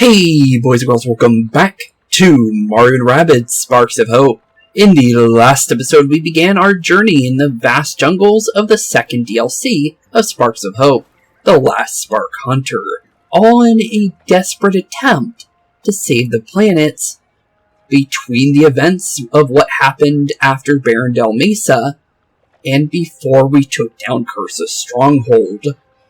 Hey boys and girls, welcome back to Mario Rabbids Sparks of Hope. In the last episode, we began our journey in the vast jungles of the second DLC of Sparks of Hope, the Last Spark Hunter, all in a desperate attempt to save the planets between the events of what happened after Barrendell Mesa and before we took down Cursa's stronghold.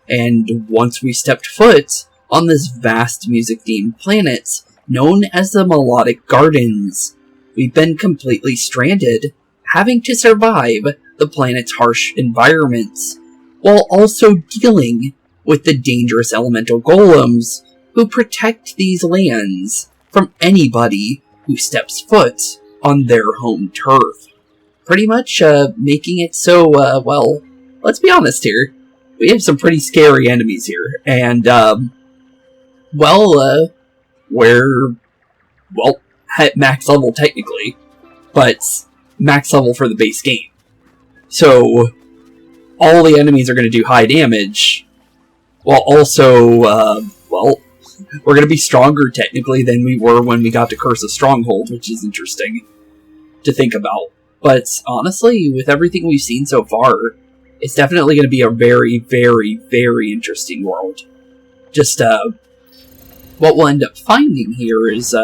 And once we stepped foot on this vast music-themed planet known as the Melodic Gardens, we've been completely stranded, having to survive the planet's harsh environments, while also dealing with the dangerous elemental golems who protect these lands from anybody who steps foot on their home turf. Pretty much making it so, well, let's be honest here, we have some pretty scary enemies here, and, we're, at max level technically, but max level for the base game. So, all the enemies are going to do high damage, while also, we're going to be stronger technically than we were when we got to Cursa's stronghold, which is interesting to think about. But honestly, with everything we've seen so far, it's definitely going to be a very, very, very interesting world. Just, what we'll end up finding here is,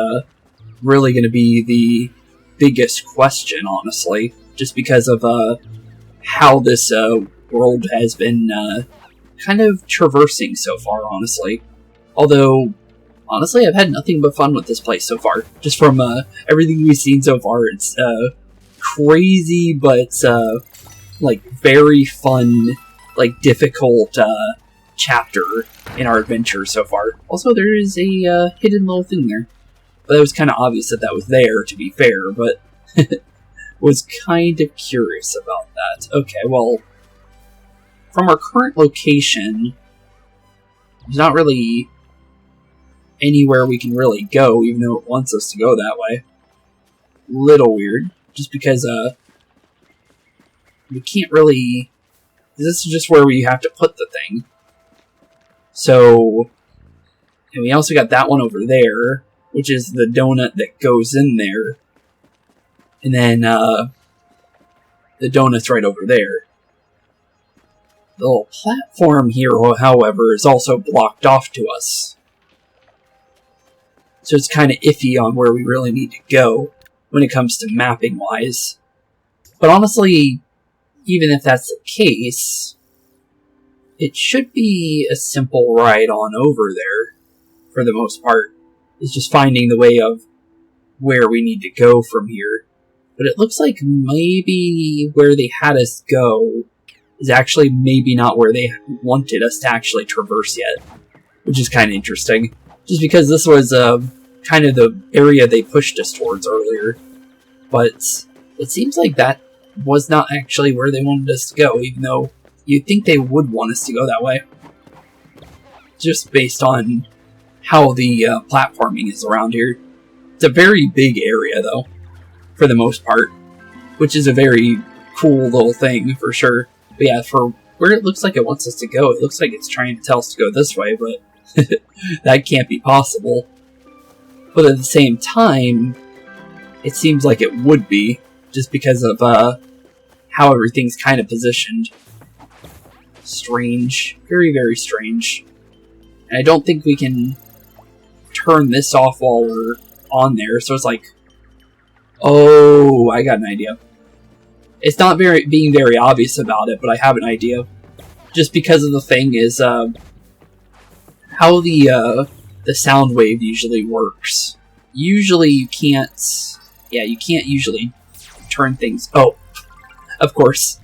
really going to be the biggest question, honestly. Just because of, how this, world has been, kind of traversing so far, honestly. Although, honestly, I've had nothing but fun with this place so far. Just from, everything we've seen so far, it's, crazy, but, like, very fun, like, difficult, chapter in our adventure so far. Also, there is a hidden little thing there. But it was kind of obvious that that was there, to be fair, but was kind of curious about that. Okay, well, from our current location, there's not really anywhere we can really go, even though it wants us to go that way. Little weird, just because, we can't really... This is just where we have to put the thing. So, and we also got that one over there, which is the donut that goes in there. And then, the donut's right over there. The little platform here, however, is also blocked off to us. So it's kind of iffy on where we really need to go when it comes to mapping-wise. But honestly, even if that's the case, it should be a simple ride on over there, for the most part. It's just finding the way of where we need to go from here. But it looks like maybe where they had us go is actually maybe not where they wanted us to actually traverse yet. Which is kind of interesting. Just because this was kind of the area they pushed us towards earlier. But it seems like that was not actually where they wanted us to go, even though you'd think they would want us to go that way. Just based on how the platforming is around here. It's a very big area, though, for the most part. Which is a very cool little thing, for sure. But yeah, for where it looks like it wants us to go, it looks like it's trying to tell us to go this way, but that can't be possible. But at the same time, it seems like it would be, just because of how everything's kind of positioned. Strange. Very, very strange. And I don't think we can turn this off while we're on there, so it's like... Oh, I got an idea. It's not being very obvious about it, but I have an idea. Just because of the thing is, how the sound wave usually works. Usually you can't... Yeah, you can't usually turn things... Oh, of course.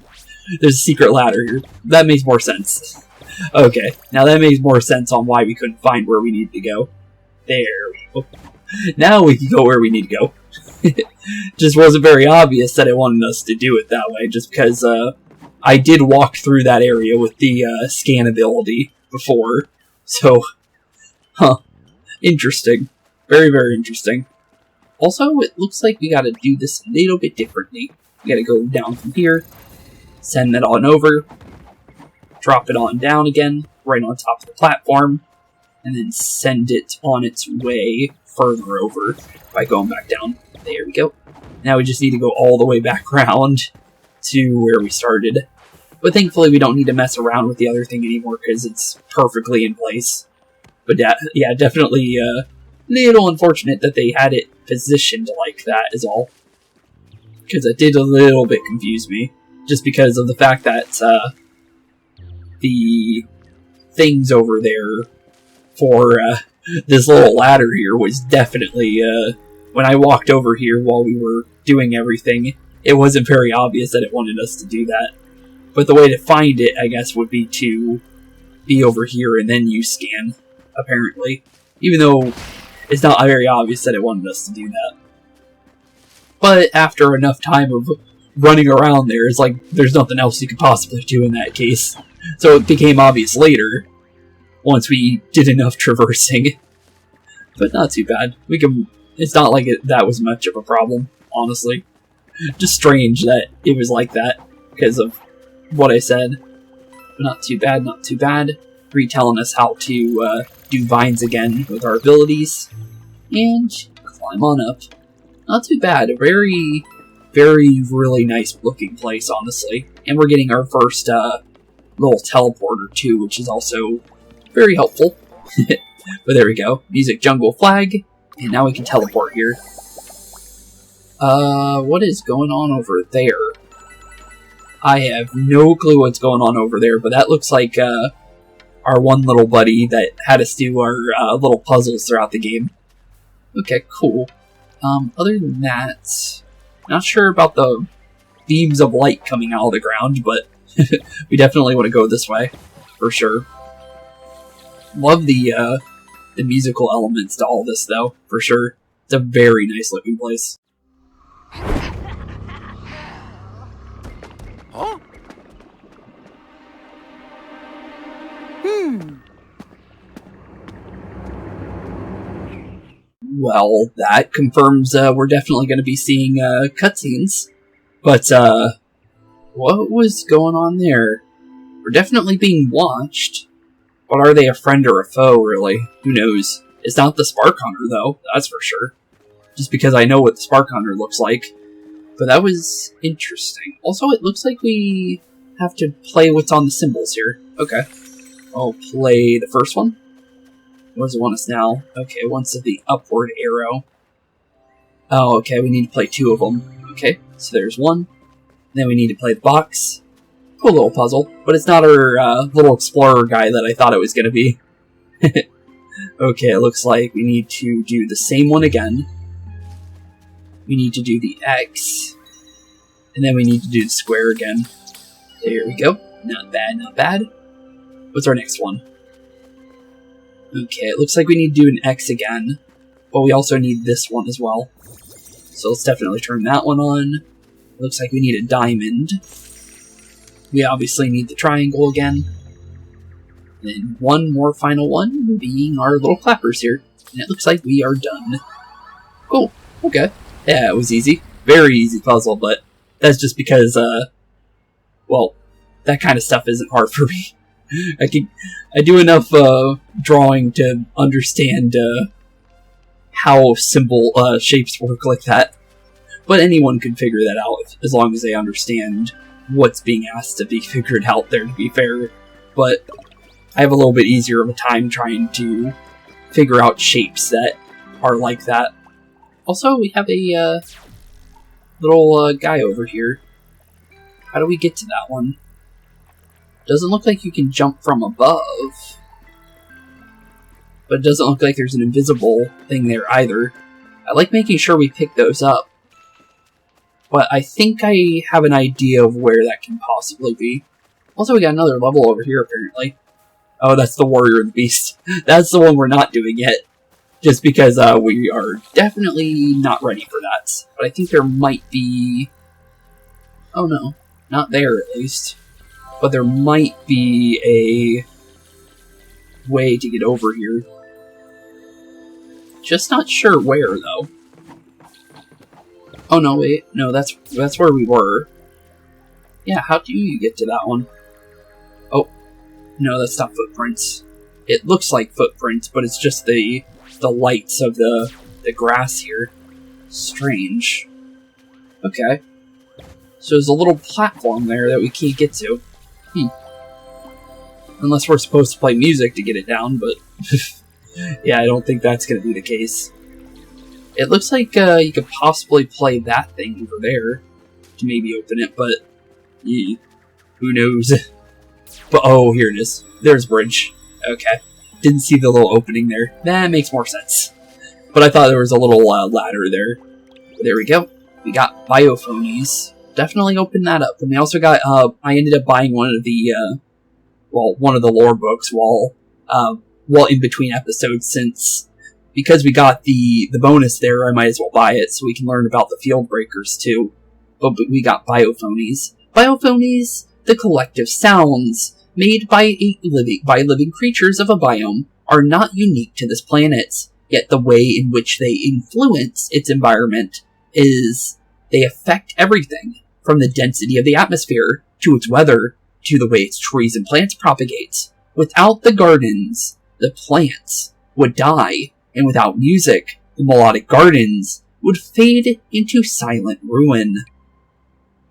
There's a secret ladder here. That makes more sense. Okay, now that makes more sense on why we couldn't find where we need to go. There we go. Now we can go where we need to go. Just wasn't very obvious that it wanted us to do it that way, just because I did walk through that area with the scan ability before. So, interesting. Very, very interesting. Also, it looks like we gotta do this a little bit differently. We gotta go down from here, send that on over, drop it on down again, right on top of the platform, and then send it on its way further over by going back down. There we go. Now we just need to go all the way back around to where we started. But thankfully we don't need to mess around with the other thing anymore because it's perfectly in place. But yeah, definitely a little unfortunate that they had it positioned like that is all. Because it did a little bit confuse me. Just because of the fact that the things over there for this little ladder here was definitely, when I walked over here while we were doing everything, it wasn't very obvious that it wanted us to do that. But the way to find it, I guess, would be to be over here and then use scan, apparently. Even though it's not very obvious that it wanted us to do that. But after enough time of running around there, it's like there's nothing else you could possibly do in that case. So it became obvious later, once we did enough traversing. But not too bad. We can. It's not like that was much of a problem, honestly. Just strange that it was like that, because of what I said. But not too bad, not too bad. Retelling us how to do vines again with our abilities. And climb on up. Not too bad. A very, very, really nice looking place, honestly. And we're getting our first little teleporter too, which is also very helpful. But there we go. Music jungle flag. And now we can teleport here. What is going on over there? I have no clue what's going on over there, but that looks like our one little buddy that had us do our little puzzles throughout the game. Okay, cool. Other than that, not sure about the beams of light coming out of the ground, but we definitely want to go this way, for sure. Love the musical elements to all this, though, for sure. It's a very nice looking place. Huh? Well, that confirms we're definitely going to be seeing cutscenes. But, what was going on there? We're definitely being watched. But are they a friend or a foe, really? Who knows? It's not the Spark Hunter, though, that's for sure. Just because I know what the Spark Hunter looks like. But that was interesting. Also, it looks like we have to play what's on the symbols here. Okay. I'll play the first one. What does it want us now? Okay, it wants the upward arrow. Oh, okay, we need to play 2 of them. Okay, so there's one. Then we need to play the box. Cool little puzzle, but it's not our little explorer guy that I thought it was going to be. Okay, it looks like we need to do the same one again. We need to do the X. And then we need to do the square again. There we go. Not bad, not bad. What's our next one? Okay, it looks like we need to do an X again. But we also need this one as well. So let's definitely turn that one on. Looks like we need a diamond. We obviously need the triangle again. And then one more final one, being our little clappers here. And it looks like we are done. Cool. Okay. Yeah, it was easy. Very easy puzzle, but that's just because, well, that kind of stuff isn't hard for me. I do enough drawing to understand how simple shapes work like that. But anyone can figure that out as long as they understand what's being asked to be figured out there, to be fair. But I have a little bit easier of a time trying to figure out shapes that are like that. Also, we have a little guy over here. How do we get to that one? Doesn't look like you can jump from above. But it doesn't look like there's an invisible thing there either. I like making sure we pick those up. But I think I have an idea of where that can possibly be. Also, we got another level over here, apparently. Oh, that's the Warrior and the Beast. That's the one we're not doing yet. Just because we are definitely not ready for that. But I think there might be... Oh no, not there at least. But there might be a way to get over here. Just not sure where, though. Oh no, wait. No, that's where we were. Yeah, how do you get to that one? Oh, no, that's not footprints. it looks like footprints, but it's just the lights of the grass here. Strange. Okay. So there's a little platform there that we can't get to. Unless we're supposed to play music to get it down, but yeah, I don't think that's going to be the case. It looks like you could possibly play that thing over there to maybe open it, but who knows? But oh, here it is. There's bridge. Okay. Didn't see the little opening there. That makes more sense. But I thought there was a little ladder there. There we go. We got biophonies. Definitely opened that up. And we also got, I ended up buying one of the, one of the lore books while in between episodes, because we got the bonus there, I might as well buy it so we can learn about the field breakers too. But we got biophonies. Biophonies, the collective sounds made by living creatures of a biome, are not unique to this planet. Yet the way in which they influence its environment is they affect everything, from the density of the atmosphere, to its weather, to the way its trees and plants propagate. Without the gardens, the plants would die, and without music, the melodic gardens would fade into silent ruin.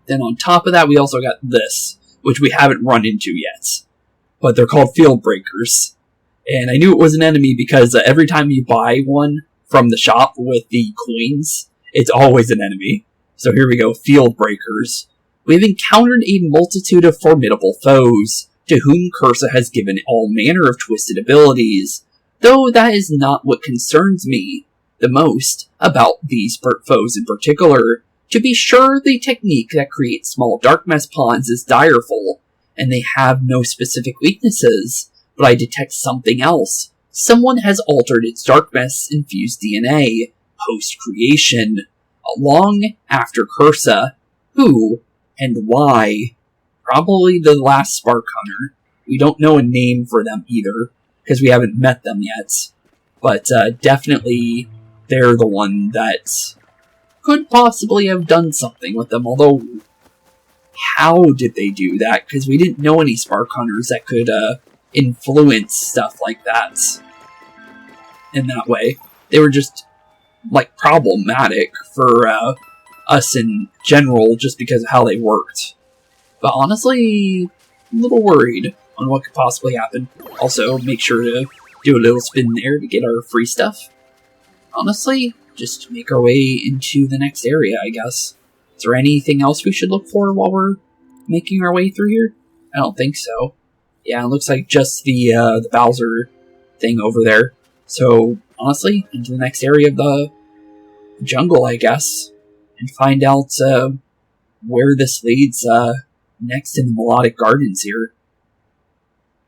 Then on top of that, we also got this, which we haven't run into yet. But they're called field breakers. And I knew it was an enemy because every time you buy one from the shop with the coins, it's always an enemy. So here we go, field breakers. We have encountered a multitude of formidable foes, to whom Cursa has given all manner of twisted abilities, though that is not what concerns me the most about these foes in particular. To be sure, the technique that creates small dark mess pawns is direful, and they have no specific weaknesses, but I detect something else. Someone has altered its dark mess-infused DNA, post-creation, long after Cursa. Who and why? Probably the last Spark Hunter. We don't know a name for them either, because we haven't met them yet. But definitely they're the one that could possibly have done something with them, although how did they do that? Because we didn't know any Spark Hunters that could influence stuff like that in that way. They were just like problematic for us in general just because of how they worked. But honestly, a little worried on what could possibly happen. Also, make sure to do a little spin there to get our free stuff. Honestly, just make our way into the next area, I guess. Is there anything else we should look for while we're making our way through here? I don't think so. Yeah, it looks like just the Bowser thing over there. So, honestly, into the next area of the jungle, I guess. And find out where this leads next in the Melodic Gardens here.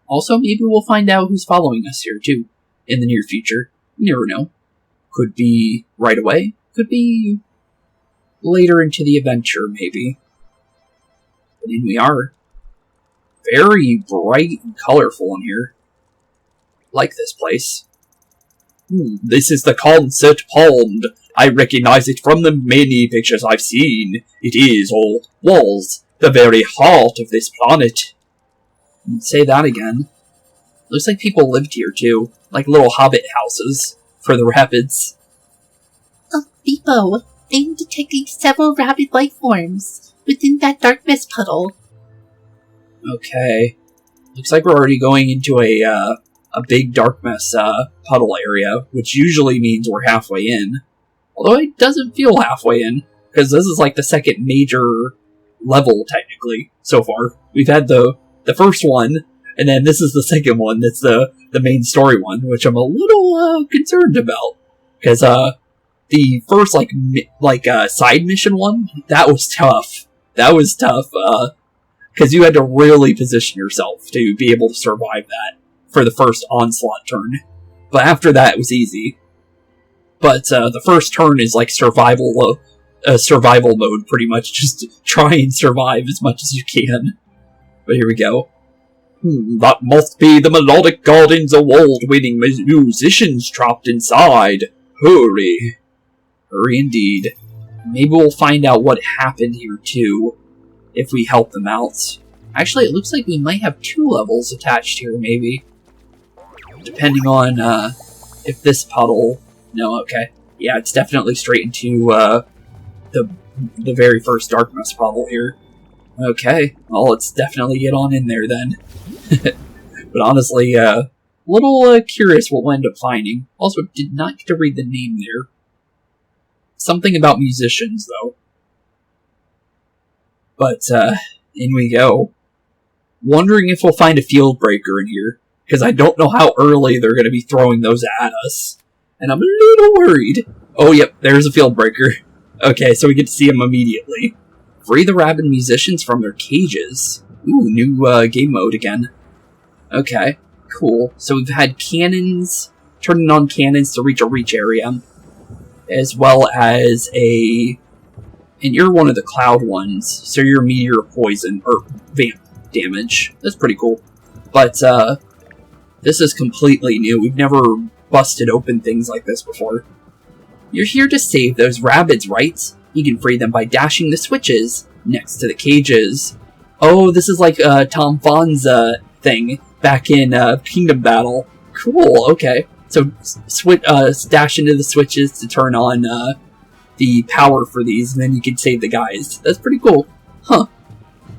Also, maybe we'll find out who's following us here, too, in the near future. You never know. Could be right away. Could be later into the adventure, maybe. But in we are. Very bright and colorful in here. Like this place. This is the concert pond. I recognize it from the many pictures I've seen. It is all walls, the very heart of this planet. Say that again. Looks like people lived here too, like little hobbit houses for the Rabbids. BeepO, I'm detecting several Rabbid life forms within that dark mist puddle. Okay. Looks like we're already going into a big dark mess puddle area, which usually means we're halfway in. Although it doesn't feel halfway in, because this is like the second major level, technically, so far. We've had the first one, and then this is the second one that's the main story one, which I'm a little concerned about. Because the first side mission one, that was tough. That was tough, because you had to really position yourself to be able to survive that for the first onslaught turn. But after that, it was easy. But the first turn is like survival mode, pretty much. Just try and survive as much as you can. But here we go. That must be the Melodic Gardens award-winning musicians trapped inside. Hurry. Hurry indeed. Maybe we'll find out what happened here too, if we help them out. Actually, it looks like we might have 2 levels attached here, maybe. depending on if this puddle... No, okay. Yeah, it's definitely straight into the very first darkness puddle here. Okay, well, let's definitely get on in there then. But honestly, a little curious what we'll end up finding. Also, did not get to read the name there. Something about musicians, though. But, in we go. Wondering if we'll find a field breaker in here, because I don't know how early they're going to be throwing those at us. And I'm a little worried. Oh, yep, there's a field breaker. Okay, so we get to see them immediately. Free the Rabbid musicians from their cages. Ooh, new game mode again. Okay, cool. So we've had cannons, turning on cannons to reach a reach area, as well as a... And you're one of the cloud ones, so you're meteor poison, or vamp damage. That's pretty cool. But, this is completely new. We've never busted open things like this before. You're here to save those Rabbids, right? You can free them by dashing the switches next to the cages. Oh, this is like Tom Fawn's thing back in Kingdom Battle. Cool, okay. So dash into the switches to turn on the power for these, and then you can save the guys. That's pretty cool. Huh.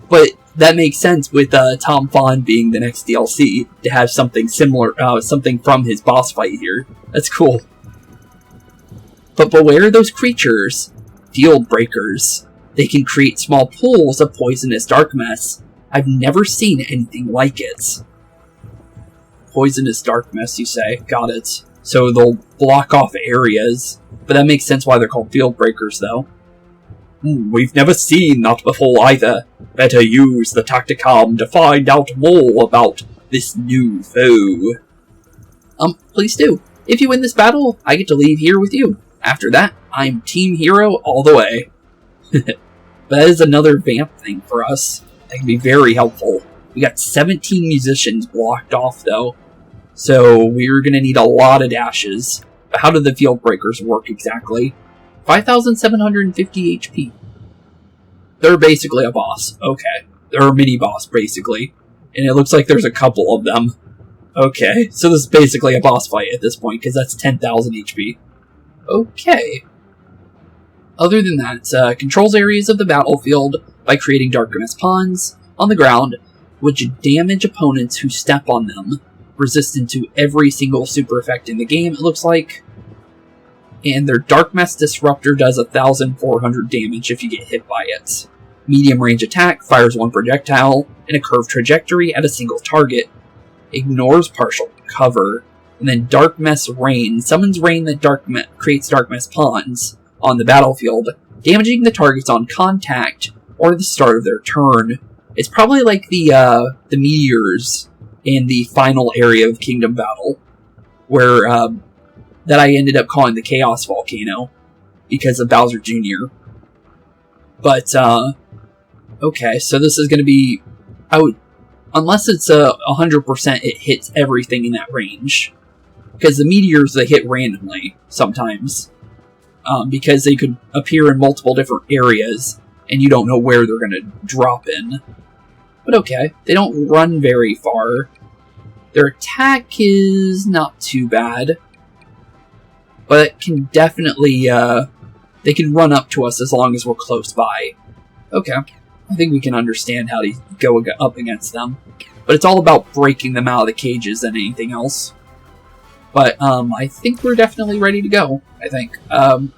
But that makes sense with Tom Fawn being the next DLC, to have something similar, something from his boss fight here. That's cool. But beware those creatures. Field breakers. They can create small pools of poisonous dark mess. I've never seen anything like it. Poisonous dark mess, you say? Got it. So they'll block off areas. But that makes sense why they're called field breakers, though. We've never seen that before either. Better use the Tacticam to find out more about this new foe. Please do. If you win this battle, I get to leave here with you. After that, I'm Team Hero all the way. But that is another vamp thing for us. That can be very helpful. We got 17 musicians blocked off, though. So we're going to need a lot of dashes. But how do the field breakers work exactly? 5,750 HP. They're basically a boss. Okay. They're a mini-boss, basically. And it looks like there's a couple of them. Okay. So this is basically a boss fight at this point, because that's 10,000 HP. Okay. Other than that, controls areas of the battlefield by creating darkness pawns on the ground, which damage opponents who step on them. Resistant to every single super effect in the game, it looks like. And their Dark Mess Disruptor does 1,400 damage if you get hit by it. Medium range attack, fires one projectile in a curved trajectory at a single target. Ignores partial cover. And then Dark Mess Rain summons rain that creates Dark Mess pawns on the battlefield, damaging the targets on contact or the start of their turn. It's probably like the meteors in the final area of Kingdom Battle, where that I ended up calling the Chaos Volcano because of Bowser Jr. But okay, so this is going to be unless it's 100%, it hits everything in that range. Because the meteors, they hit randomly, sometimes. Because they could appear in multiple different areas, and you don't know where they're going to drop in. But okay, they don't run very far. Their attack is not too bad. But it can definitely, they can run up to us as long as we're close by. Okay, I think we can understand how to go up against them. But it's all about breaking them out of the cages than anything else. But, I think we're definitely ready to go, I think.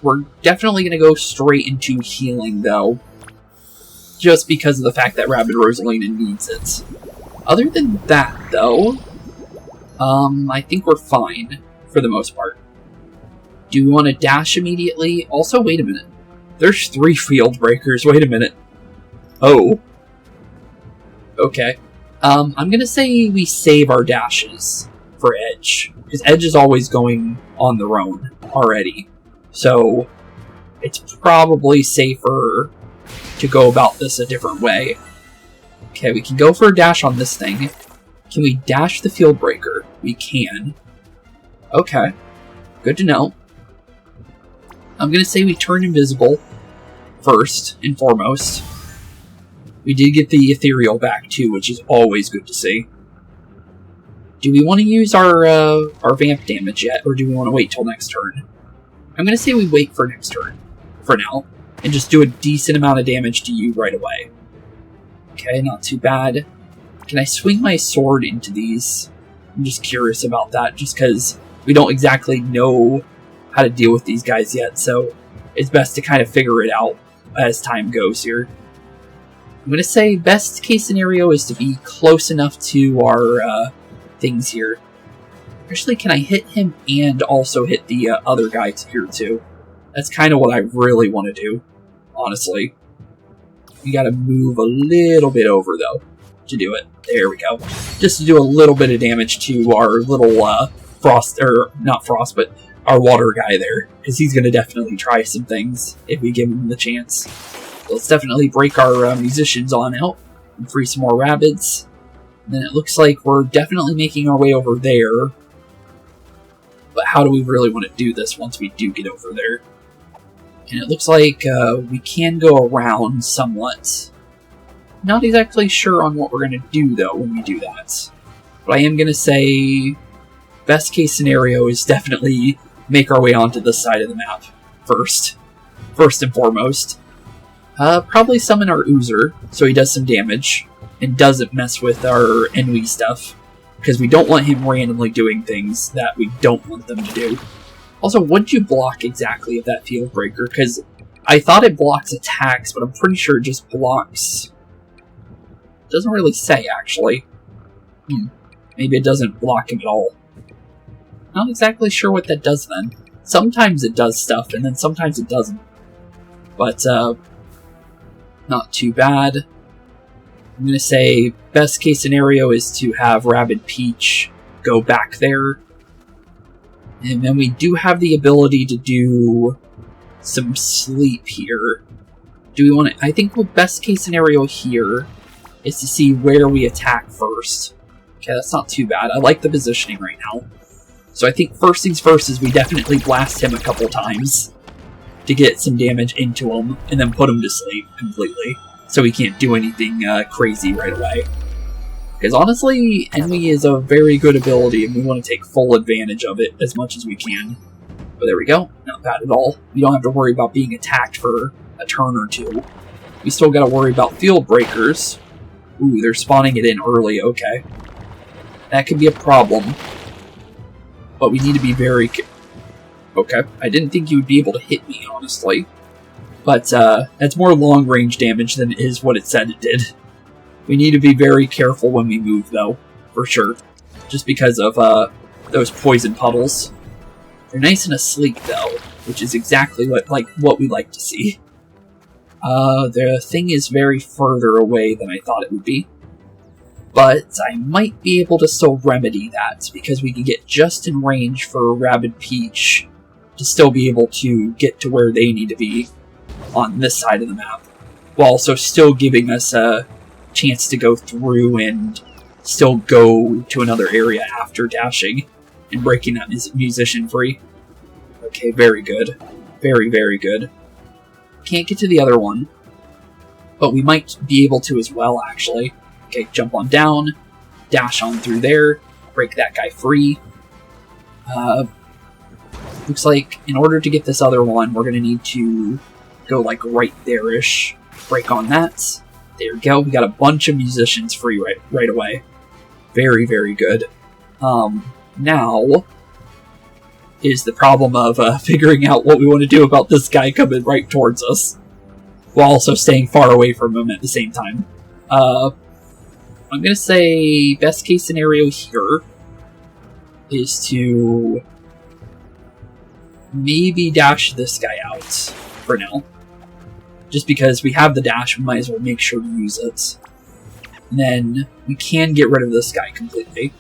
We're definitely going to go straight into healing, though. Just because of the fact that Rabbid Rosalina needs it. Other than that, though, I think we're fine, for the most part. Do we want to dash immediately? Also, wait a minute. There's 3 field breakers, wait a minute. Oh. Okay. I'm going to say we save our dashes for Edge. Because Edge is always going on their own already. So, it's probably safer to go about this a different way. Okay, we can go for a dash on this thing. Can we dash the field breaker? We can. Okay. Good to know. I'm going to say we turn invisible first and foremost. We did get the ethereal back too, which is always good to see. Do we want to use our vamp damage yet, or do we want to wait till next turn? I'm going to say we wait for next turn, for now, and just do a decent amount of damage to you right away. Okay, not too bad. Can I swing my sword into these? I'm just curious about that, just because we don't exactly know how to deal with these guys yet, so it's best to kind of figure it out as time goes here. I'm going to say best case scenario is to be close enough to our things here. Actually, can I hit him and also hit the other guy here too? That's kind of what I really want to do, honestly. You got to move a little bit over, though, to do it. There we go. Just to do a little bit of damage to our little frost, or not frost, but our water guy there, because he's going to definitely try some things if we give him the chance. So let's definitely break our musicians on out and free some more Rabbids. And then it looks like we're definitely making our way over there. But how do we really want to do this once we do get over there? And it looks like we can go around somewhat. Not exactly sure on what we're going to do, though, when we do that. But I am going to say best case scenario is definitely make our way onto this side of the map first. First and foremost. Probably summon our Oozer, so he does some damage, and doesn't mess with our Ennui stuff, because we don't want him randomly doing things that we don't want them to do. Also, what did you block exactly of that Field Breaker? Because I thought it blocks attacks, but I'm pretty sure it just blocks... It doesn't really say, actually. Maybe it doesn't block him at all. Not exactly sure what that does then. Sometimes it does stuff, and then sometimes it doesn't. But, not too bad. I'm going to say best case scenario is to have Rabbid Peach go back there. And then we do have the ability to do some sleep here. Do we want to... I think the best case scenario here is to see where we attack first. Okay, that's not too bad. I like the positioning right now. So I think first things first is we definitely blast him a couple times to get some damage into him, and then put him to sleep completely, so he can't do anything crazy right away. Because honestly, Ennui is a very good ability, and we want to take full advantage of it as much as we can. But there we go, not bad at all. We don't have to worry about being attacked for a turn or two. We still got to worry about Field Breakers. Ooh, they're spawning it in early, okay. That could be a problem. But we need to be very Okay, I didn't think you would be able to hit me, honestly. But that's more long-range damage than is what it said it did. We need to be very careful when we move, though, for sure. Just because of those poison puddles. They're nice and asleep, though, which is exactly what we like to see. The thing is very further away than I thought it would be. But I might be able to still remedy that, because we can get just in range for Rabbid Peach to still be able to get to where they need to be on this side of the map, while also still giving us a chance to go through and still go to another area after dashing and breaking that musician free. Okay, very good. Very, very good. Can't get to the other one, but we might be able to as well, actually. Okay, jump on down, dash on through there, break that guy free. Looks like in order to get this other one, we're going to need to go like right there-ish. Break on that. There we go. We got a bunch of musicians free right away. Very, very good. Now is the problem of figuring out what we want to do about this guy coming right towards us, while also staying far away from him at the same time. I'm going to say best case scenario here is to maybe dash this guy out for now. Just because we have the dash, we might as well make sure to use it. And then we can get rid of this guy completely.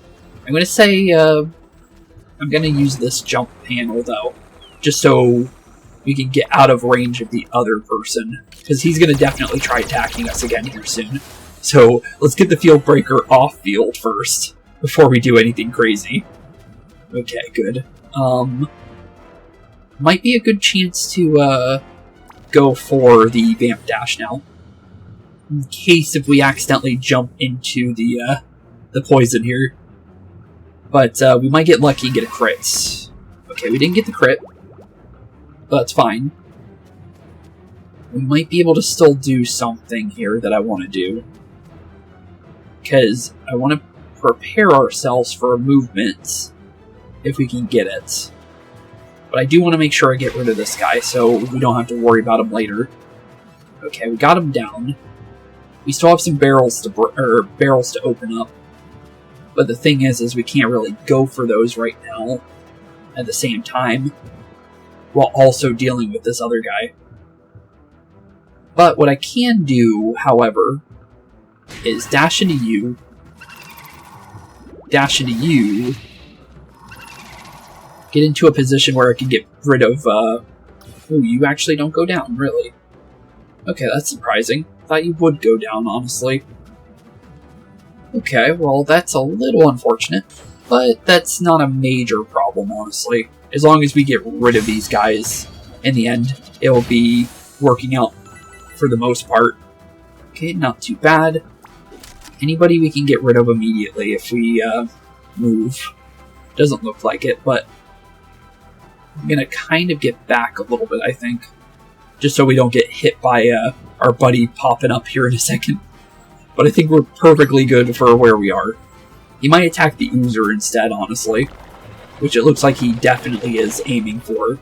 I'm going to say I'm going to use this jump panel, though, just so we can get out of range of the other person, because he's going to definitely try attacking us again here soon. So let's get the Field Breaker off field first, before we do anything crazy. Okay, good. Might be a good chance to go for the Vamp Dash now, in case if we accidentally jump into the poison here. But we might get lucky and get a crit. Okay, we didn't get the crit. But that's fine. We might be able to still do something here that I want to do. Because I want to prepare ourselves for a movement if we can get it. But I do want to make sure I get rid of this guy so we don't have to worry about him later. Okay, we got him down. We still have some barrels to open up. But the thing is we can't really go for those right now at the same time while also dealing with this other guy. But what I can do, however, is dash into you, get into a position where I can get rid of, ooh, you actually don't go down, really. Okay, that's surprising. Thought you would go down, honestly. Okay, well, that's a little unfortunate, but that's not a major problem, honestly. As long as we get rid of these guys, in the end, it will be working out for the most part. Okay, not too bad. Anybody we can get rid of immediately if we move. Doesn't look like it, but I'm going to kind of get back a little bit, I think. Just so we don't get hit by our buddy popping up here in a second. But I think we're perfectly good for where we are. He might attack the Oozer instead, honestly. Which it looks like he definitely is aiming for.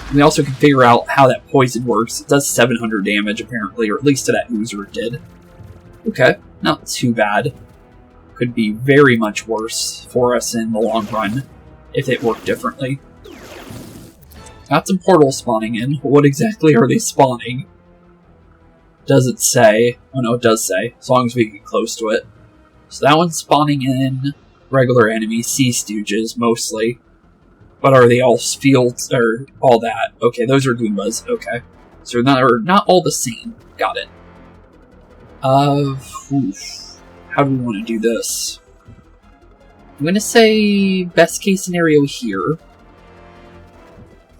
And we also can figure out how that poison works. It does 700 damage, apparently, or at least to that Oozer it did. Okay, not too bad. Could be very much worse for us in the long run, if it worked differently. Got some portals spawning in. What exactly are they spawning? Does it say? Oh no, it does say, as long as we get close to it. So that one's spawning in regular enemies, sea stooges, mostly. But are they all fields, or all that? Okay, those are Goombas, okay. So they're not all the same. Got it. Oof. How do we want to do this? I'm going to say best case scenario here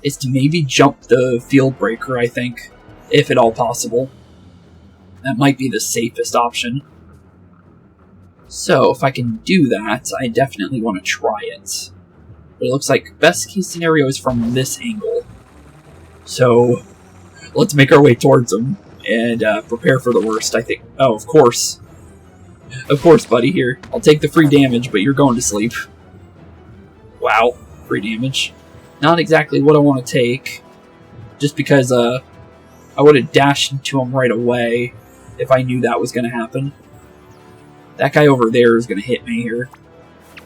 is to maybe jump the field breaker, I think, if at all possible. That might be the safest option. So, if I can do that, I definitely want to try it. But it looks like best case scenario is from this angle. So, let's make our way towards them and prepare for the worst, I think. Oh, of course. Of course, buddy, here. I'll take the free damage, but you're going to sleep. Wow, free damage. Not exactly what I want to take, just because I would have dashed into him right away if I knew that was going to happen. That guy over there is going to hit me here.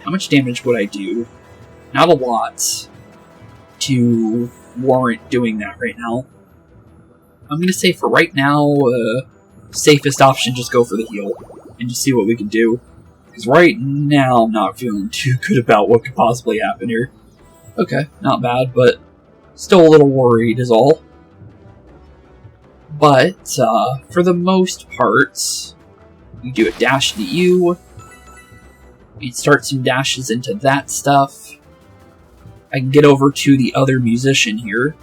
How much damage would I do? Not a lot to warrant doing that right now. I'm going to say for right now, safest option, just go for the heal and just see what we can do. Because right now, I'm not feeling too good about what could possibly happen here. Okay, not bad, but still a little worried is all. But, for the most part, you do a dash to you. You start some dashes into that stuff. I can get over to the other musician here,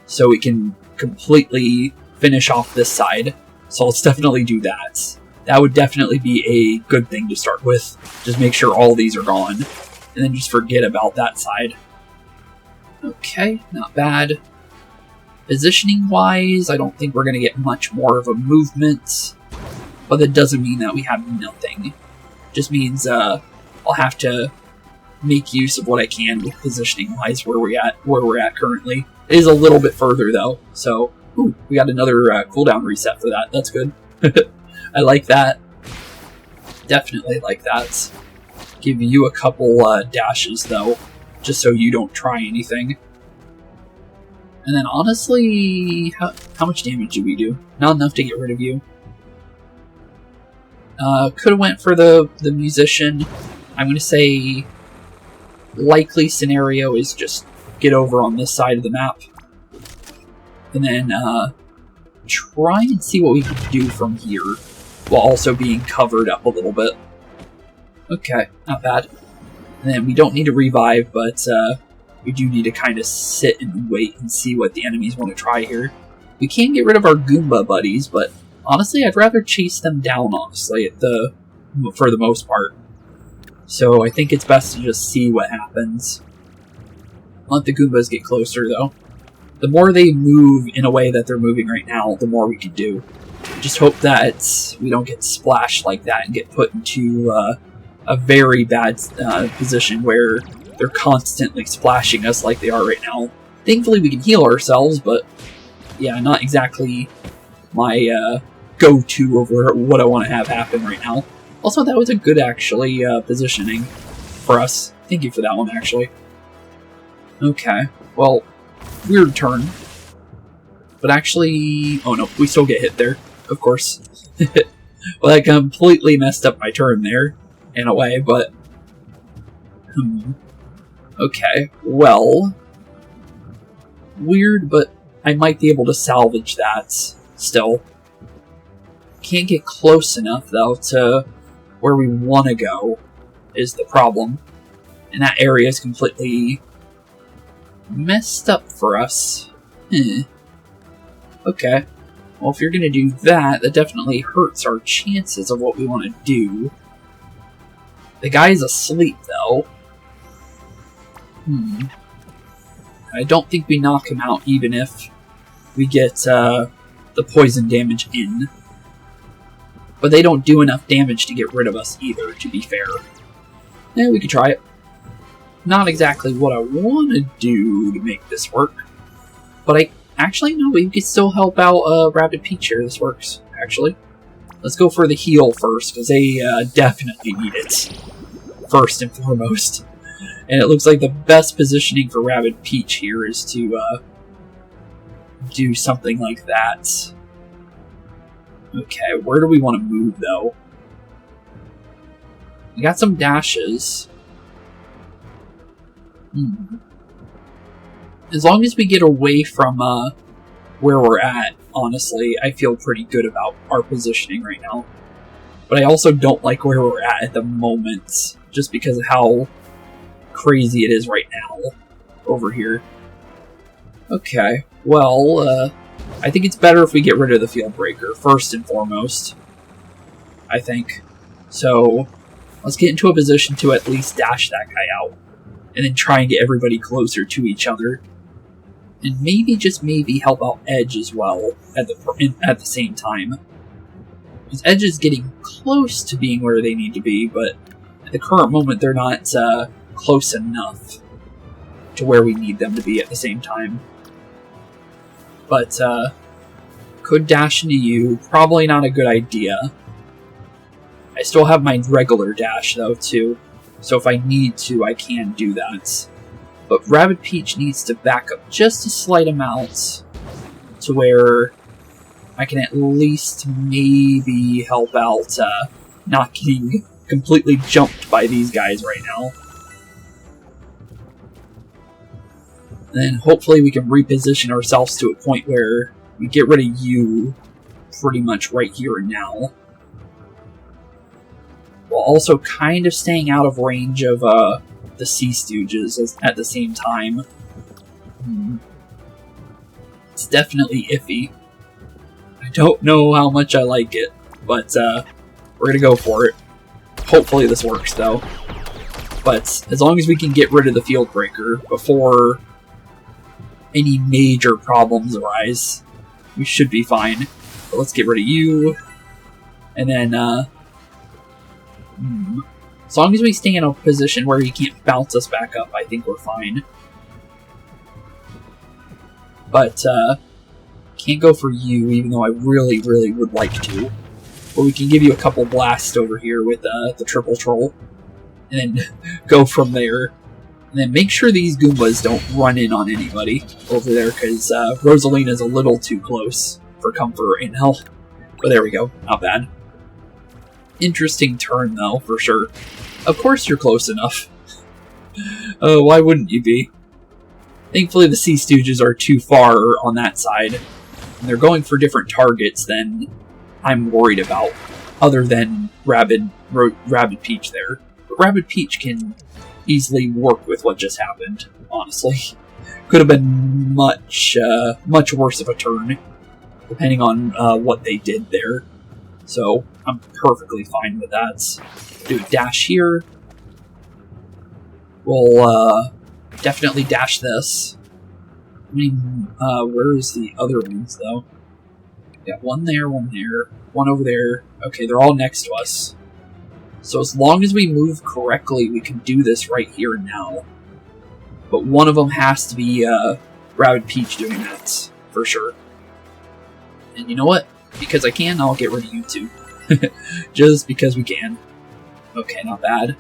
so we can completely finish off this side. So let's definitely do that. That would definitely be a good thing to start with. Just make sure all these are gone, and then just forget about that side. Okay, not bad. Positioning-wise, I don't think we're going to get much more of a movement, but that doesn't mean that we have nothing. Just means I'll have to make use of what I can with positioning-wise where we're at currently. It is a little bit further though, so ooh, we got another cooldown reset for that. That's good. I like that. Definitely like that. Give you a couple dashes though, just so you don't try anything. And then honestly, how much damage did we do? Not enough to get rid of you. Could have went for the musician. I'm going to say likely scenario is just get over on this side of the map. And then try and see what we can do from here while also being covered up a little bit. Okay, not bad. And then we don't need to revive, but we do need to kind of sit and wait and see what the enemies want to try here. We can get rid of our Goomba buddies, but honestly, I'd rather chase them down, honestly, for the most part. So I think it's best to just see what happens. Let the Goombas get closer, though. The more they move in a way that they're moving right now, the more we can do. Just hope that we don't get splashed like that and get put into a very bad position where they're constantly splashing us like they are right now. Thankfully, we can heal ourselves, but yeah, not exactly my go-to over what I want to have happen right now. Also, that was a good, actually, positioning for us. Thank you for that one, actually. Okay, well, weird turn. But actually... oh no, we still get hit there, of course. Well, I completely messed up my turn there, in a way, but... okay, well... weird, but I might be able to salvage that still. Can't get close enough, though, to where we want to go, is the problem. And that area is completely messed up for us. Okay. Well, if you're going to do that, that definitely hurts our chances of what we want to do. The guy's asleep, though. I don't think we knock him out, even if we get the poison damage in. But they don't do enough damage to get rid of us either, to be fair. Yeah, we could try it. Not exactly what I want to do to make this work. But I actually know we could still help out Rabbid Peach here. This works, actually. Let's go for the heal first, because they definitely need it. First and foremost. And it looks like the best positioning for Rabbid Peach here is to do something like that. Okay, where do we want to move, though? We got some dashes. As long as we get away from where we're at, honestly, I feel pretty good about our positioning right now. But I also don't like where we're at the moment, just because of how crazy it is right now over here. Okay, well, I think it's better if we get rid of the field breaker, first and foremost. I think. So, let's get into a position to at least dash that guy out. And then try and get everybody closer to each other. And maybe, just maybe, help out Edge as well at the same time. Because Edge is getting close to being where they need to be, but at the current moment they're not close enough to where we need them to be at the same time. But, could dash into you. Probably not a good idea. I still have my regular dash, though, too. So if I need to, I can do that. But Rabbid Peach needs to back up just a slight amount to where I can at least maybe help out not getting completely jumped by these guys right now. Then hopefully we can reposition ourselves to a point where we get rid of you pretty much right here and now. While also kind of staying out of range of the Sea Stooges at the same time. It's definitely iffy. I don't know how much I like it, but we're gonna go for it. Hopefully this works, though. But as long as we can get rid of the field breaker before any major problems arise, we should be fine. But let's get rid of you. And then, as long as we stay in a position where he can't bounce us back up, I think we're fine. But, can't go for you, even though I really, really would like to. But we can give you a couple blasts over here with the triple troll. And then go from there. And then make sure these Goombas don't run in on anybody over there, because Rosalina's a little too close for comfort right now. But there we go, not bad. Interesting turn, though, for sure. Of course you're close enough. Why wouldn't you be? Thankfully the Sea Stooges are too far on that side. And they're going for different targets than I'm worried about, other than Rabbid Peach there. But Rabbid Peach can easily work with what just happened, honestly. Could have been much worse of a turn, depending on what they did there. So, I'm perfectly fine with that. Do a dash here, we'll definitely dash this. I mean, where is the other ones, though? Got one there, one over there. Okay, they're all next to us. So as long as we move correctly, we can do this right here and now. But one of them has to be Rabbid Peach doing that, for sure. And you know what? Because I can, I'll get rid of you two. Just because we can. Okay, not bad.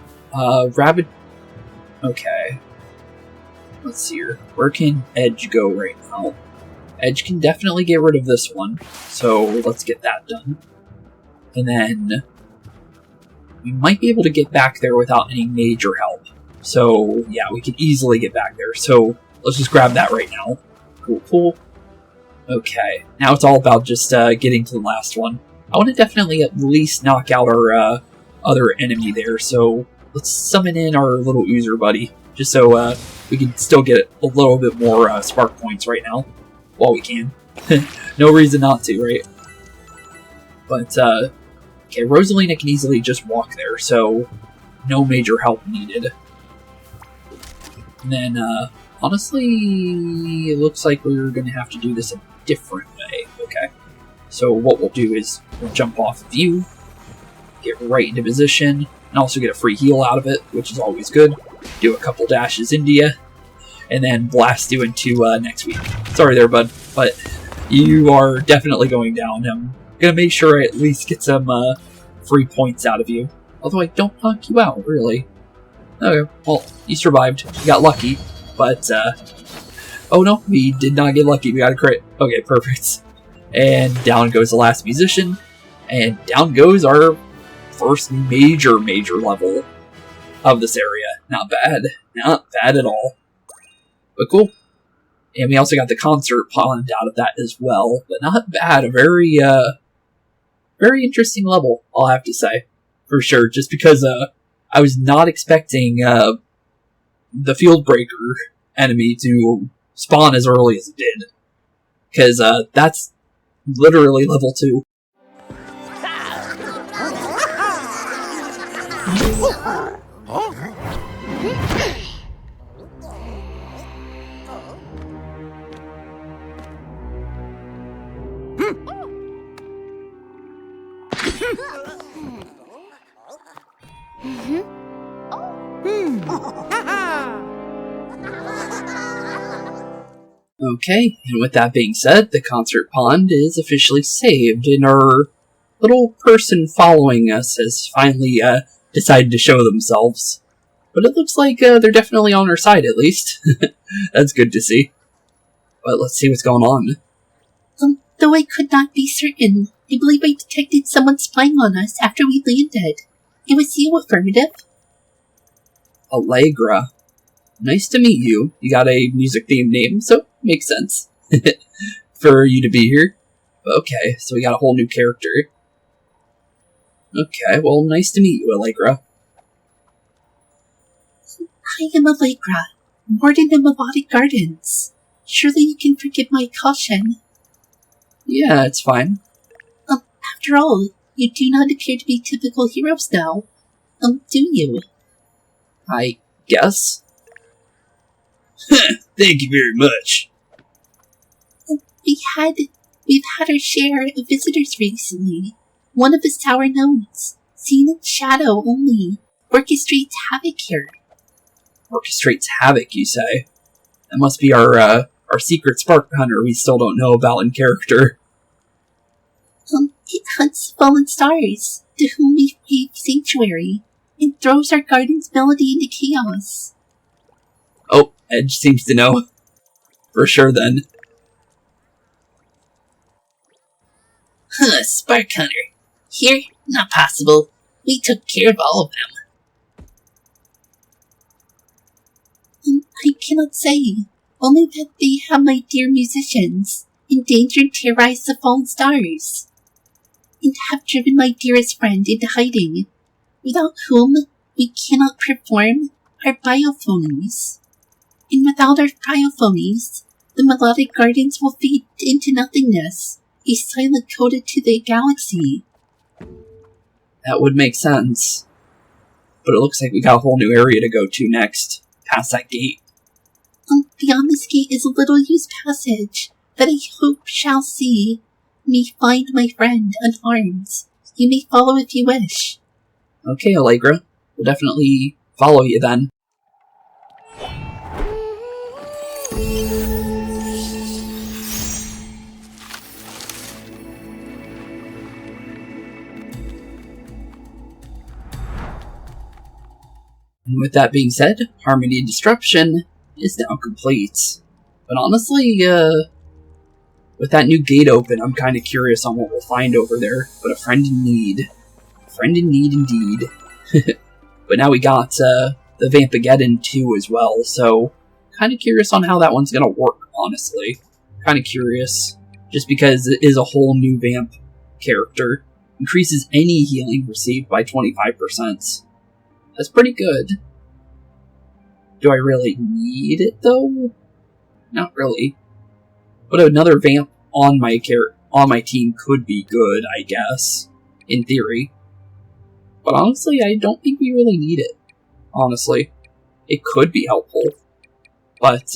Rabbid... Okay. Let's see here. Where can Edge go right now? Edge can definitely get rid of this one. So let's get that done. And then... we might be able to get back there without any major help. So, yeah, we can easily get back there. So, let's just grab that right now. Cool. Okay, now it's all about just getting to the last one. I want to definitely at least knock out our other enemy there, so let's summon in our little Oozer buddy, just so we can still get a little bit more spark points right now, while we can. No reason not to, right? But, okay, Rosalina can easily just walk there, so no major help needed. And then, honestly, it looks like we're going to have to do this a different way. Okay, so what we'll do is we'll jump off of you, get right into position, and also get a free heal out of it, which is always good. Do a couple dashes into you, and then blast you into next week. Sorry there, bud, but you are definitely going down. I'm going to make sure I at least get some free points out of you. Although I don't knock you out, really. Okay, well, you survived. You got lucky, but, oh no, we did not get lucky. We got a crit. Okay, perfect. And down goes the last musician, and down goes our first major level of this area. Not bad. Not bad at all. But cool. And we also got the concert pond out of that as well. But not bad. A very, very interesting level, I'll have to say. For sure. Just because, I was not expecting, the Field Breaker enemy to spawn as early as it did. Because, that's literally level 2. Okay, and with that being said, the concert pond is officially saved, and our little person following us has finally decided to show themselves. But it looks like they're definitely on our side, at least. That's good to see. But let's see what's going on. Though I could not be certain, I believe I detected someone spying on us after we landed. It was you, affirmative. Allegra. Nice to meet you. You got a music-themed name, so makes sense for you to be here. Okay, so we got a whole new character. Okay, well, nice to meet you, Allegra. I am Allegra, warden of Melodic Gardens. Surely you can forgive my caution. Yeah, it's fine. After all, you do not appear to be typical heroes now. Do you? I guess. Thank you very much. We've had our share of visitors recently. One of the sour gnomes, seen in shadow only, orchestrates havoc here. Orchestrates havoc, you say? That must be our secret spark hunter we still don't know about in character. It hunts fallen stars, to whom we pave sanctuary, and throws our garden's melody into chaos. Oh, Edge seems to know. For sure, then. Spark hunter. Here? Not possible. We took care of all of them. I cannot say. Only that they have my dear musicians, endangered and terrorized the fallen stars, and have driven my dearest friend into hiding, without whom we cannot perform our biophonies. And without our biophonies, the melodic gardens will fade into nothingness, a silent coda to the galaxy. That would make sense. But it looks like we got a whole new area to go to next. past that gate. Beyond this gate is a little-used passage that I hope shall see me find my friend unharmed. You may follow if you wish. Okay, Allegra. We'll definitely follow you then. And with that being said, Harmony and Disruption is now complete. But honestly, with that new gate open, I'm kind of curious on what we'll find over there. But a friend in need. A friend in need indeed. But now we got the Vampageddon 2 as well, so kind of curious on how that one's going to work, honestly. Kind of curious, just because it is a whole new Vamp character. Increases any healing received by 25%. That's pretty good. Do I really need it, though? Not really. But another Vamp on my team could be good, I guess. In theory. But honestly, I don't think we really need it. Honestly. It could be helpful. But,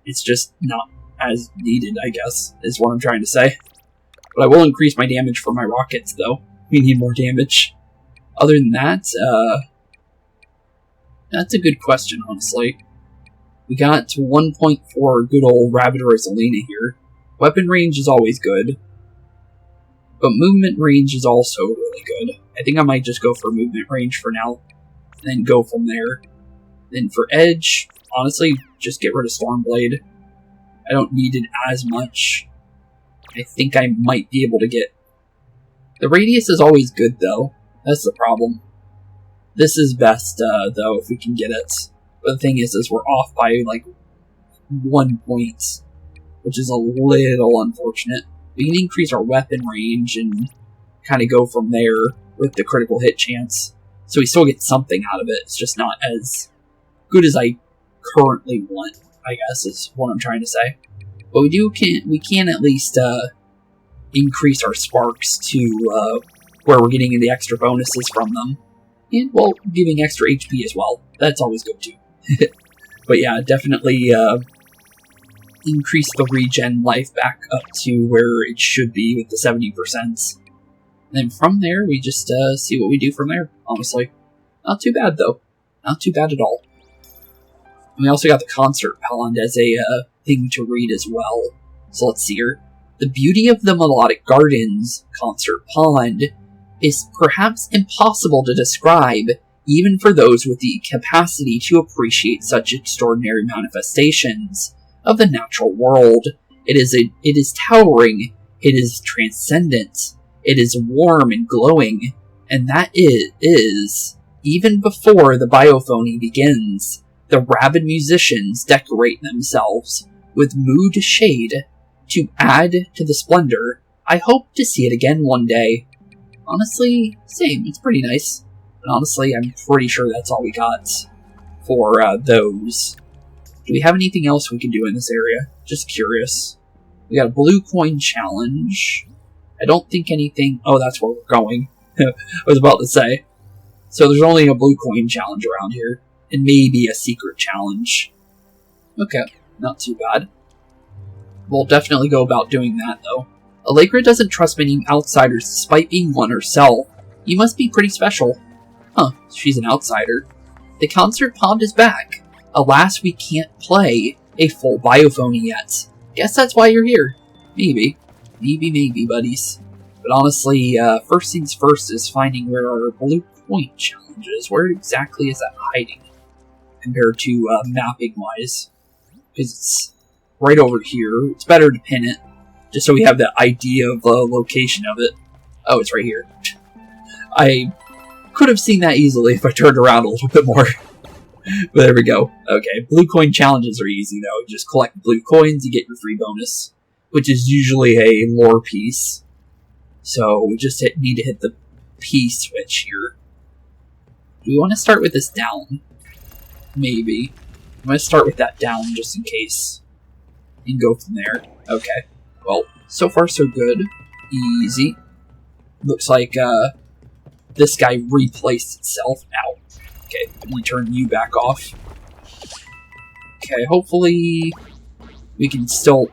it's just not as needed, I guess, is what I'm trying to say. But I will increase my damage for my rockets, though. We need more damage. Other than that, that's a good question, honestly. We got to 1.4 good old Rabbid Rosalina here. Weapon range is always good. But movement range is also really good. I think I might just go for movement range for now. And then go from there. Then for edge, honestly, just get rid of Stormblade. I don't need it as much. I think I might be able to get... The radius is always good, though. That's the problem. This is best, though, if we can get it. But the thing is we're off by, like, 1 point. Which is a little unfortunate. We can increase our weapon range and kind of go from there with the critical hit chance. So we still get something out of it. It's just not as good as I currently want, I guess, is what I'm trying to say. But we can at least increase our sparks to where we're getting the extra bonuses from them. And, well, giving extra HP as well. That's always good, too. But yeah, definitely increase the regen life back up to where it should be with the 70%. And then from there, we just see what we do from there, honestly. Not too bad, though. Not too bad at all. And we also got the concert pond as a thing to read as well. So let's see here. The beauty of the Melodic Gardens concert pond is perhaps impossible to describe, even for those with the capacity to appreciate such extraordinary manifestations of the natural world. It is towering, it is transcendent, it is warm and glowing, and that it is, even before the biophony begins, the Rabbid musicians decorate themselves with mood shade to add to the splendor. I hope to see it again one day. Honestly, same, it's pretty nice. But honestly, I'm pretty sure that's all we got for those. Do we have anything else we can do in this area? Just curious. We got a blue coin challenge. I don't think anything... Oh, that's where we're going. I was about to say. So there's only a blue coin challenge around here. And maybe a secret challenge. Okay, not too bad. We'll definitely go about doing that, though. Allegra doesn't trust many outsiders despite being one herself. You must be pretty special. Huh, she's an outsider. The concert pond is back. Alas, we can't play a full biophony yet. Guess that's why you're here. Maybe. Maybe, buddies. But honestly, first things first is finding where our blue point challenge is. Where exactly is that hiding? Compared to mapping-wise. Because it's right over here. It's better to pin it. Just so we have the idea of the location of it. Oh, it's right here. I could have seen that easily if I turned around a little bit more. But there we go. Okay, blue coin challenges are easy though. You just collect blue coins, you get your free bonus. Which is usually a lore piece. So we just need to hit the P switch here. Do we want to start with this down? Maybe. I'm going to start with that down just in case. And go from there. Okay. Well, so far so good. Easy. Looks like this guy replaced itself. Ow. Okay, let me turn you back off. Okay, hopefully we can still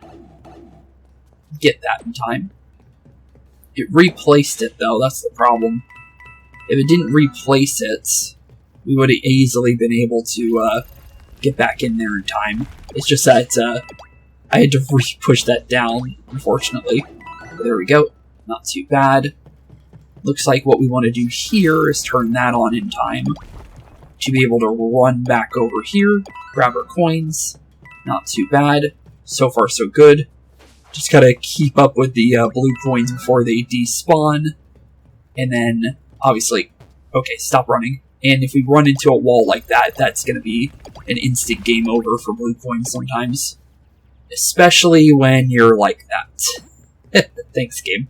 get that in time. It replaced it, though, that's the problem. If it didn't replace it, we would have easily been able to get back in there in time. It's just that I had to re-push that down, unfortunately. But there we go. Not too bad. Looks like what we want to do here is turn that on in time to be able to run back over here, grab our coins. Not too bad. So far, so good. Just gotta keep up with the blue coins before they despawn. And then, obviously, okay, stop running. And if we run into a wall like that, that's gonna be an instant game over for blue coins sometimes. Especially when you're like that. Thanks, game.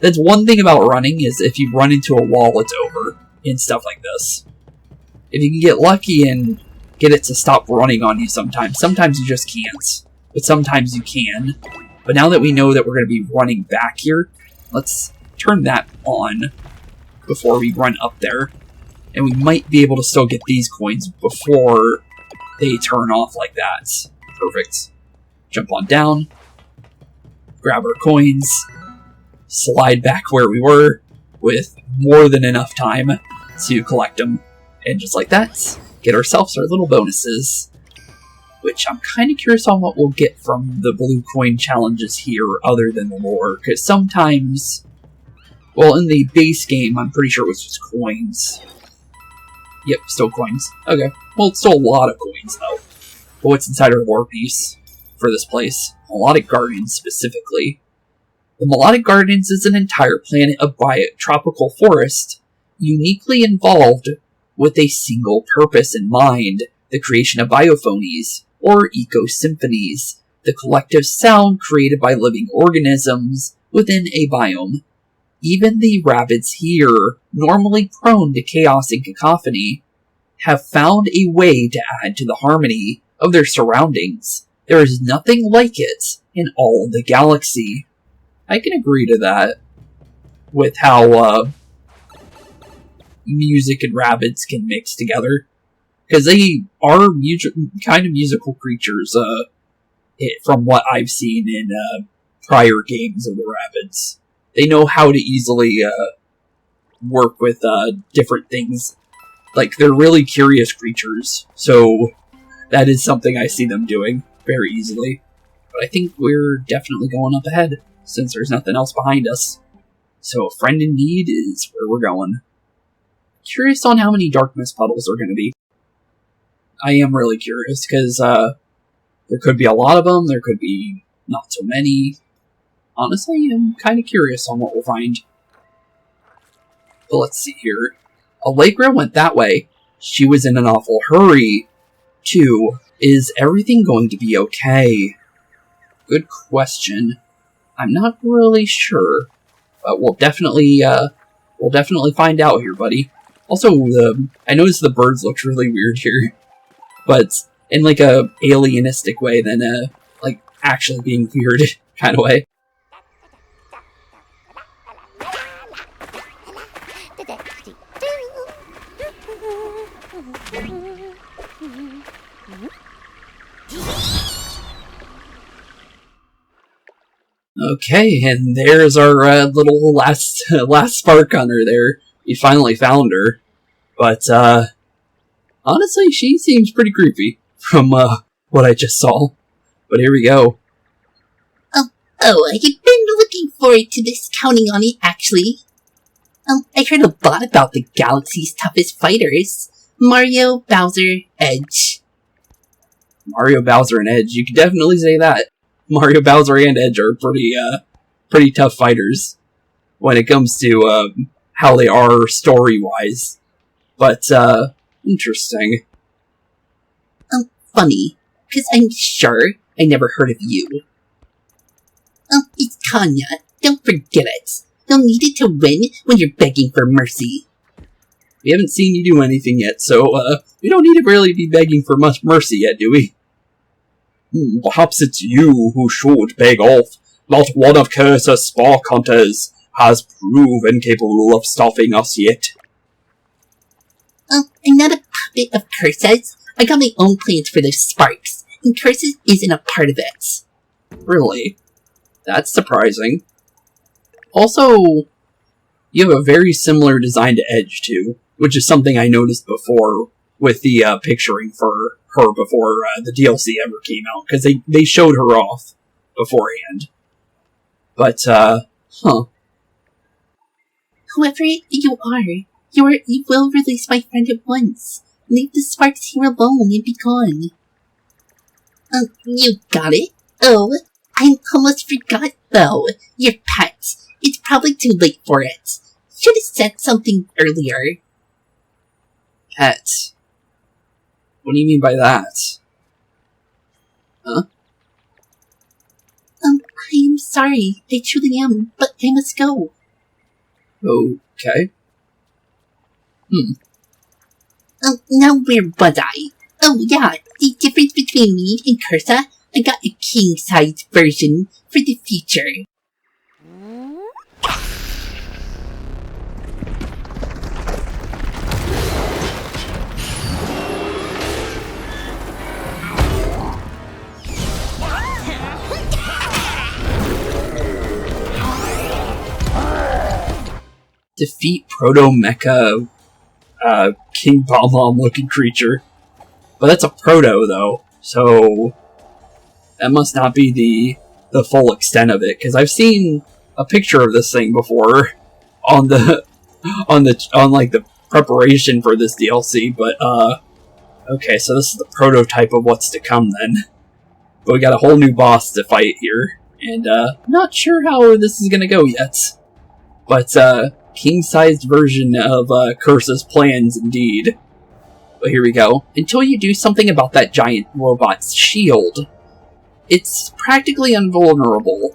That's one thing about running, is if you run into a wall, it's over. And stuff like this. If you can get lucky and get it to stop running on you sometimes you just can't. But sometimes you can. But now that we know that we're going to be running back here, let's turn that on before we run up there. And we might be able to still get these coins before they turn off like that. Perfect. Jump on down. Grab our coins. Slide back where we were with more than enough time to collect them. And just like that, get ourselves our little bonuses. Which I'm kind of curious on what we'll get from the blue coin challenges here other than the lore. Because sometimes, well, in the base game, I'm pretty sure it was just coins. Yep, still coins. Okay. Well, it's still a lot of coins, though. But what's inside our lore piece for this place? Melodic Gardens, specifically. The Melodic Gardens is an entire planet of tropical forest, uniquely involved with a single purpose in mind, the creation of biophonies, or eco-symphonies, the collective sound created by living organisms within a biome. Even the Rabbids here, normally prone to chaos and cacophony, have found a way to add to the harmony of their surroundings. There is nothing like it in all of the galaxy. I can agree to that, with how music and Rabbids can mix together. Because they are kind of musical creatures, from what I've seen in prior games of the Rabbids. They know how to easily work with different things. Like, they're really curious creatures, so that is something I see them doing very easily. But I think we're definitely going up ahead, since there's nothing else behind us. So a friend in need is where we're going. Curious on how many dark mist puddles are going to be. I am really curious, because there could be a lot of them, there could be not so many. Honestly, I'm kind of curious on what we'll find. But let's see here. Allegra went that way. She was in an awful hurry. 2. Is everything going to be okay? Good question. I'm not really sure, but we'll definitely find out here, buddy. Also, I noticed the birds look really weird here, but in like a alienistic way than like actually being weird kind of way. Okay, and there's our little last spark hunter there. We finally found her. But, honestly, she seems pretty creepy from what I just saw. But here we go. Oh, I've been looking forward to this, counting on it, actually. I heard a lot about the galaxy's toughest fighters. Mario, Bowser, Edge. Mario, Bowser, and Edge. You could definitely say that. Mario, Bowser, and Edge are pretty tough fighters when it comes to how they are story-wise. But, interesting. Funny, because I'm sure I never heard of you. It's Kanya. Don't forget it. You'll need it to win when you're begging for mercy. We haven't seen you do anything yet, so, we don't need to really be begging for much mercy yet, do we? Perhaps it's you who should beg off. Not one of Cursa's spark hunters has proven capable of stopping us yet. I'm not a puppet of Cursa's. I got my own plans for those sparks, and Cursa isn't a part of it. Really? That's surprising. Also, you have a very similar design to Edge, too, which is something I noticed before with the picturing for her before the DLC ever came out, because they showed her off beforehand. But, Whoever you will release my friend at once. Leave the sparks here alone and be gone. You got it? Oh, I almost forgot though. Your pet. It's probably too late for it. Should have said something earlier. Pet? What do you mean by that? Huh? I am sorry. I truly am, but I must go. Okay. Now where was I? Oh yeah, the difference between me and Cursa, I got a king-size version for the future. Defeat Proto-Mecha King Bomb looking creature. But that's a proto, though, so that must not be the full extent of it, because I've seen a picture of this thing before on the preparation for this DLC, but okay, so this is the prototype of what's to come then. But we got a whole new boss to fight here, and not sure how this is gonna go yet. But king-sized version of Cursa's plans indeed. But here we go. Until you do something about that giant robot's shield, it's practically invulnerable.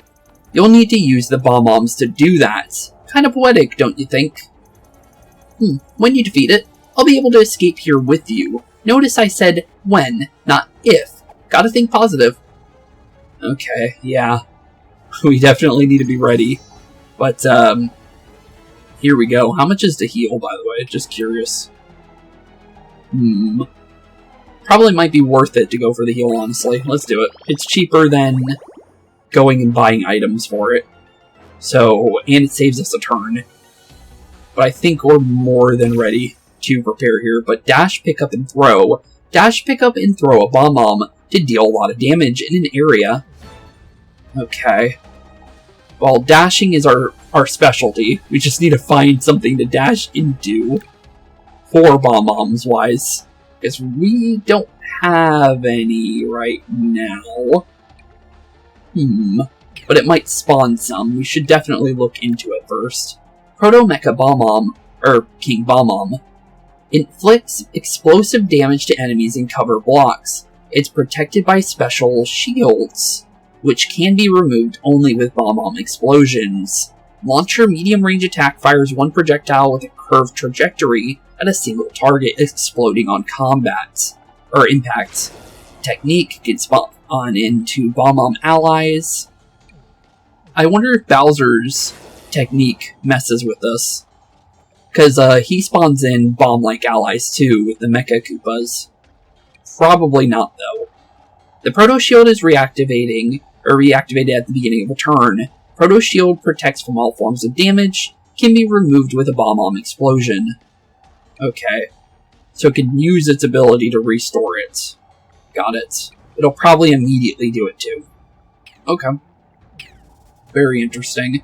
You'll need to use the bomb-bombs to do that. Kind of poetic, don't you think? When you defeat it, I'll be able to escape here with you. Notice I said when, not if. Gotta think positive. Okay, yeah. We definitely need to be ready. But, here we go. How much is to heal, by the way? Just curious. Probably might be worth it to go for the heal, honestly. Let's do it. It's cheaper than going and buying items for it. So, and it saves us a turn. But I think we're more than ready to prepare here. But dash, pick up, and throw. Dash, pick up, and throw a bomb to deal a lot of damage in an area. Okay. Well, dashing is our specialty. We just need to find something to dash into. For bomb-bombs wise, because we don't have any right now. But it might spawn some. We should definitely look into it first. Proto-Mecha Bomb-Bomb, or King Bomb-Bomb, inflicts explosive damage to enemies in cover blocks. It's protected by special shields, which can be removed only with bomb-bomb explosions. Launch your medium-range attack fires one projectile with a curved trajectory at a single target, exploding on combat or impact. Technique can spawn into bomb-bomb allies. I wonder if Bowser's technique messes with this, because he spawns in bomb-like allies too with the Mecha Koopas. Probably not though. The Proto Shield is reactivated at the beginning of a turn. Proto Shield protects from all forms of damage, can be removed with a bomb-bomb explosion. Okay, so it can use its ability to restore it. Got it. It'll probably immediately do it too. Okay. Very interesting.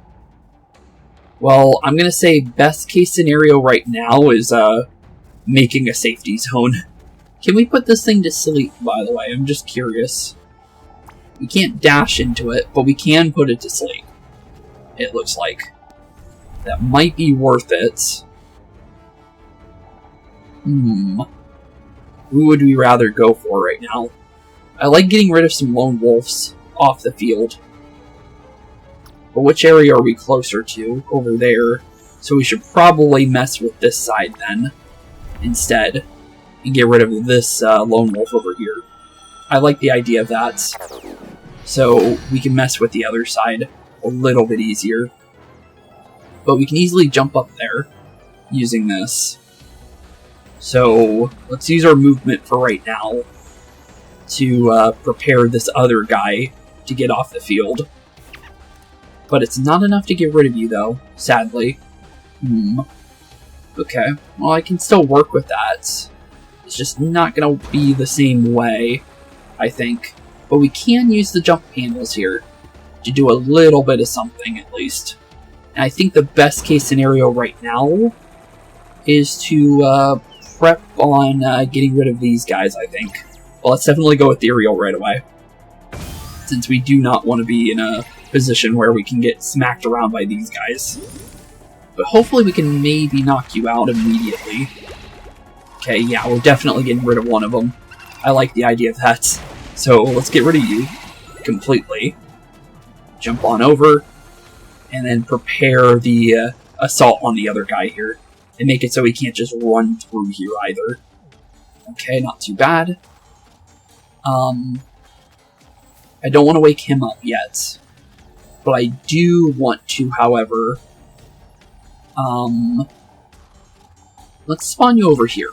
Well, I'm gonna say best case scenario right now is making a safety zone. Can we put this thing to sleep, by the way? I'm just curious. We can't dash into it, but we can put it to sleep. It looks like. That might be worth it. Who would we rather go for right now? I like getting rid of some lone wolves off the field. But which area are we closer to? Over there. So we should probably mess with this side then, instead. And get rid of this lone wolf over here. I like the idea of that. So we can mess with the other side a little bit easier. But we can easily jump up there using this. So let's use our movement for right now to prepare this other guy to get off the field. But it's not enough to get rid of you, though, sadly. Okay, well, I can still work with that. It's just not going to be the same way, I think. But we can use the jump panels here to do a little bit of something, at least. And I think the best case scenario right now is to prep on getting rid of these guys, I think. Well, let's definitely go ethereal right away, since we do not want to be in a position where we can get smacked around by these guys. But hopefully we can maybe knock you out immediately. Okay, yeah, we're definitely getting rid of one of them. I like the idea of that. So let's get rid of you completely. Jump on over, and then prepare the assault on the other guy here. And make it so he can't just run through here either. Okay, not too bad. I don't want to wake him up yet. But I do want to, however... let's spawn you over here.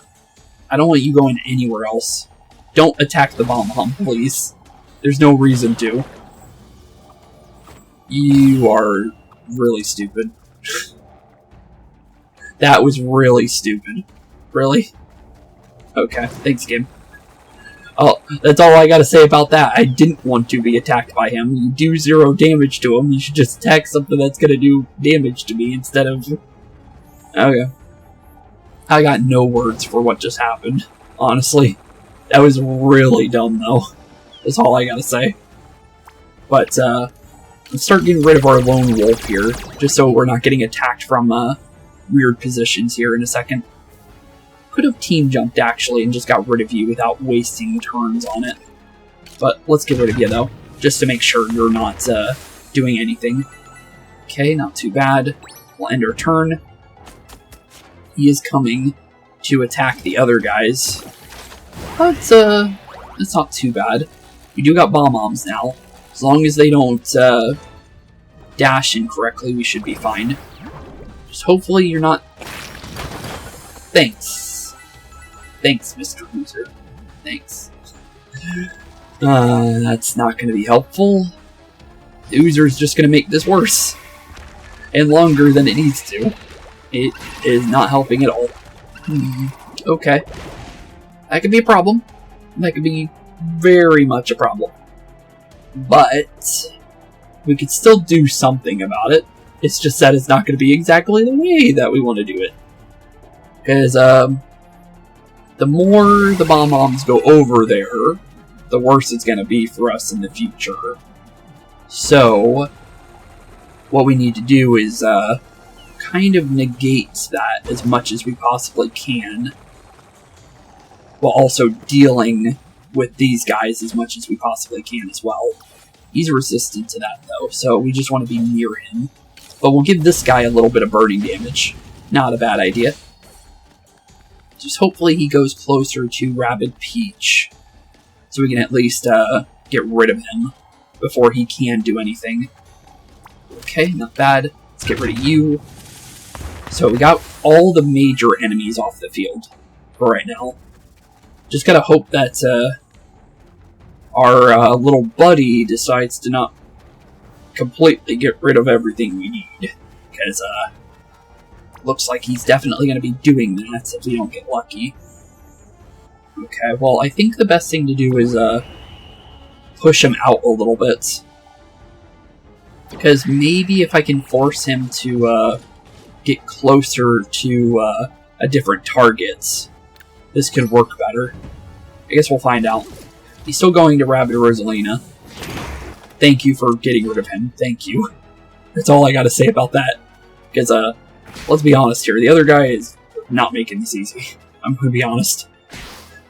I don't want you going anywhere else. Don't attack the bomb hump, please. There's no reason to. You are really stupid. That was really stupid. Really? Okay, thanks, game. Oh, that's all I gotta say about that. I didn't want to be attacked by him. You do 0 damage to him. You should just attack something that's gonna do damage to me instead of... Okay. I got no words for what just happened, honestly. That was really dumb, though. That's all I gotta say. But, let's start getting rid of our lone wolf here, just so we're not getting attacked from, weird positions here in a second. Could have team jumped, actually, and just got rid of you without wasting turns on it. But let's get rid of you, though, just to make sure you're not, doing anything. Okay, not too bad. We'll end our turn. He is coming to attack the other guys. But, it's not too bad. We do got bomb-bombs now. As long as they don't, dash incorrectly, we should be fine. Just hopefully you're not... Thanks. Thanks, Mr. Loser. Thanks. That's not going to be helpful. The Oozer's just going to make this worse. And longer than it needs to. It is not helping at all. Okay. That could be a problem. That could be very much a problem. But we could still do something about it. It's just that it's not going to be exactly the way that we want to do it. Because, the more the bomb-bombs go over there, the worse it's going to be for us in the future. So, what we need to do is, kind of negate that as much as we possibly can, while also dealing with these guys as much as we possibly can as well. He's resistant to that, though, so we just want to be near him. But we'll give this guy a little bit of burning damage. Not a bad idea. Just hopefully he goes closer to Rabbid Peach, so we can at least get rid of him before he can do anything. Okay, not bad. Let's get rid of you. So we got all the major enemies off the field for right now. Just gotta hope that our little buddy decides to not completely get rid of everything we need. Because, looks like he's definitely going to be doing that if we don't get lucky. Okay, well, I think the best thing to do is, push him out a little bit. Because maybe if I can force him to, get closer to, a different target, this could work better. I guess we'll find out. He's still going to Rabbid Rosalina. Thank you for getting rid of him. Thank you. That's all I gotta say about that. Because, let's be honest here. The other guy is not making this easy. I'm gonna be honest.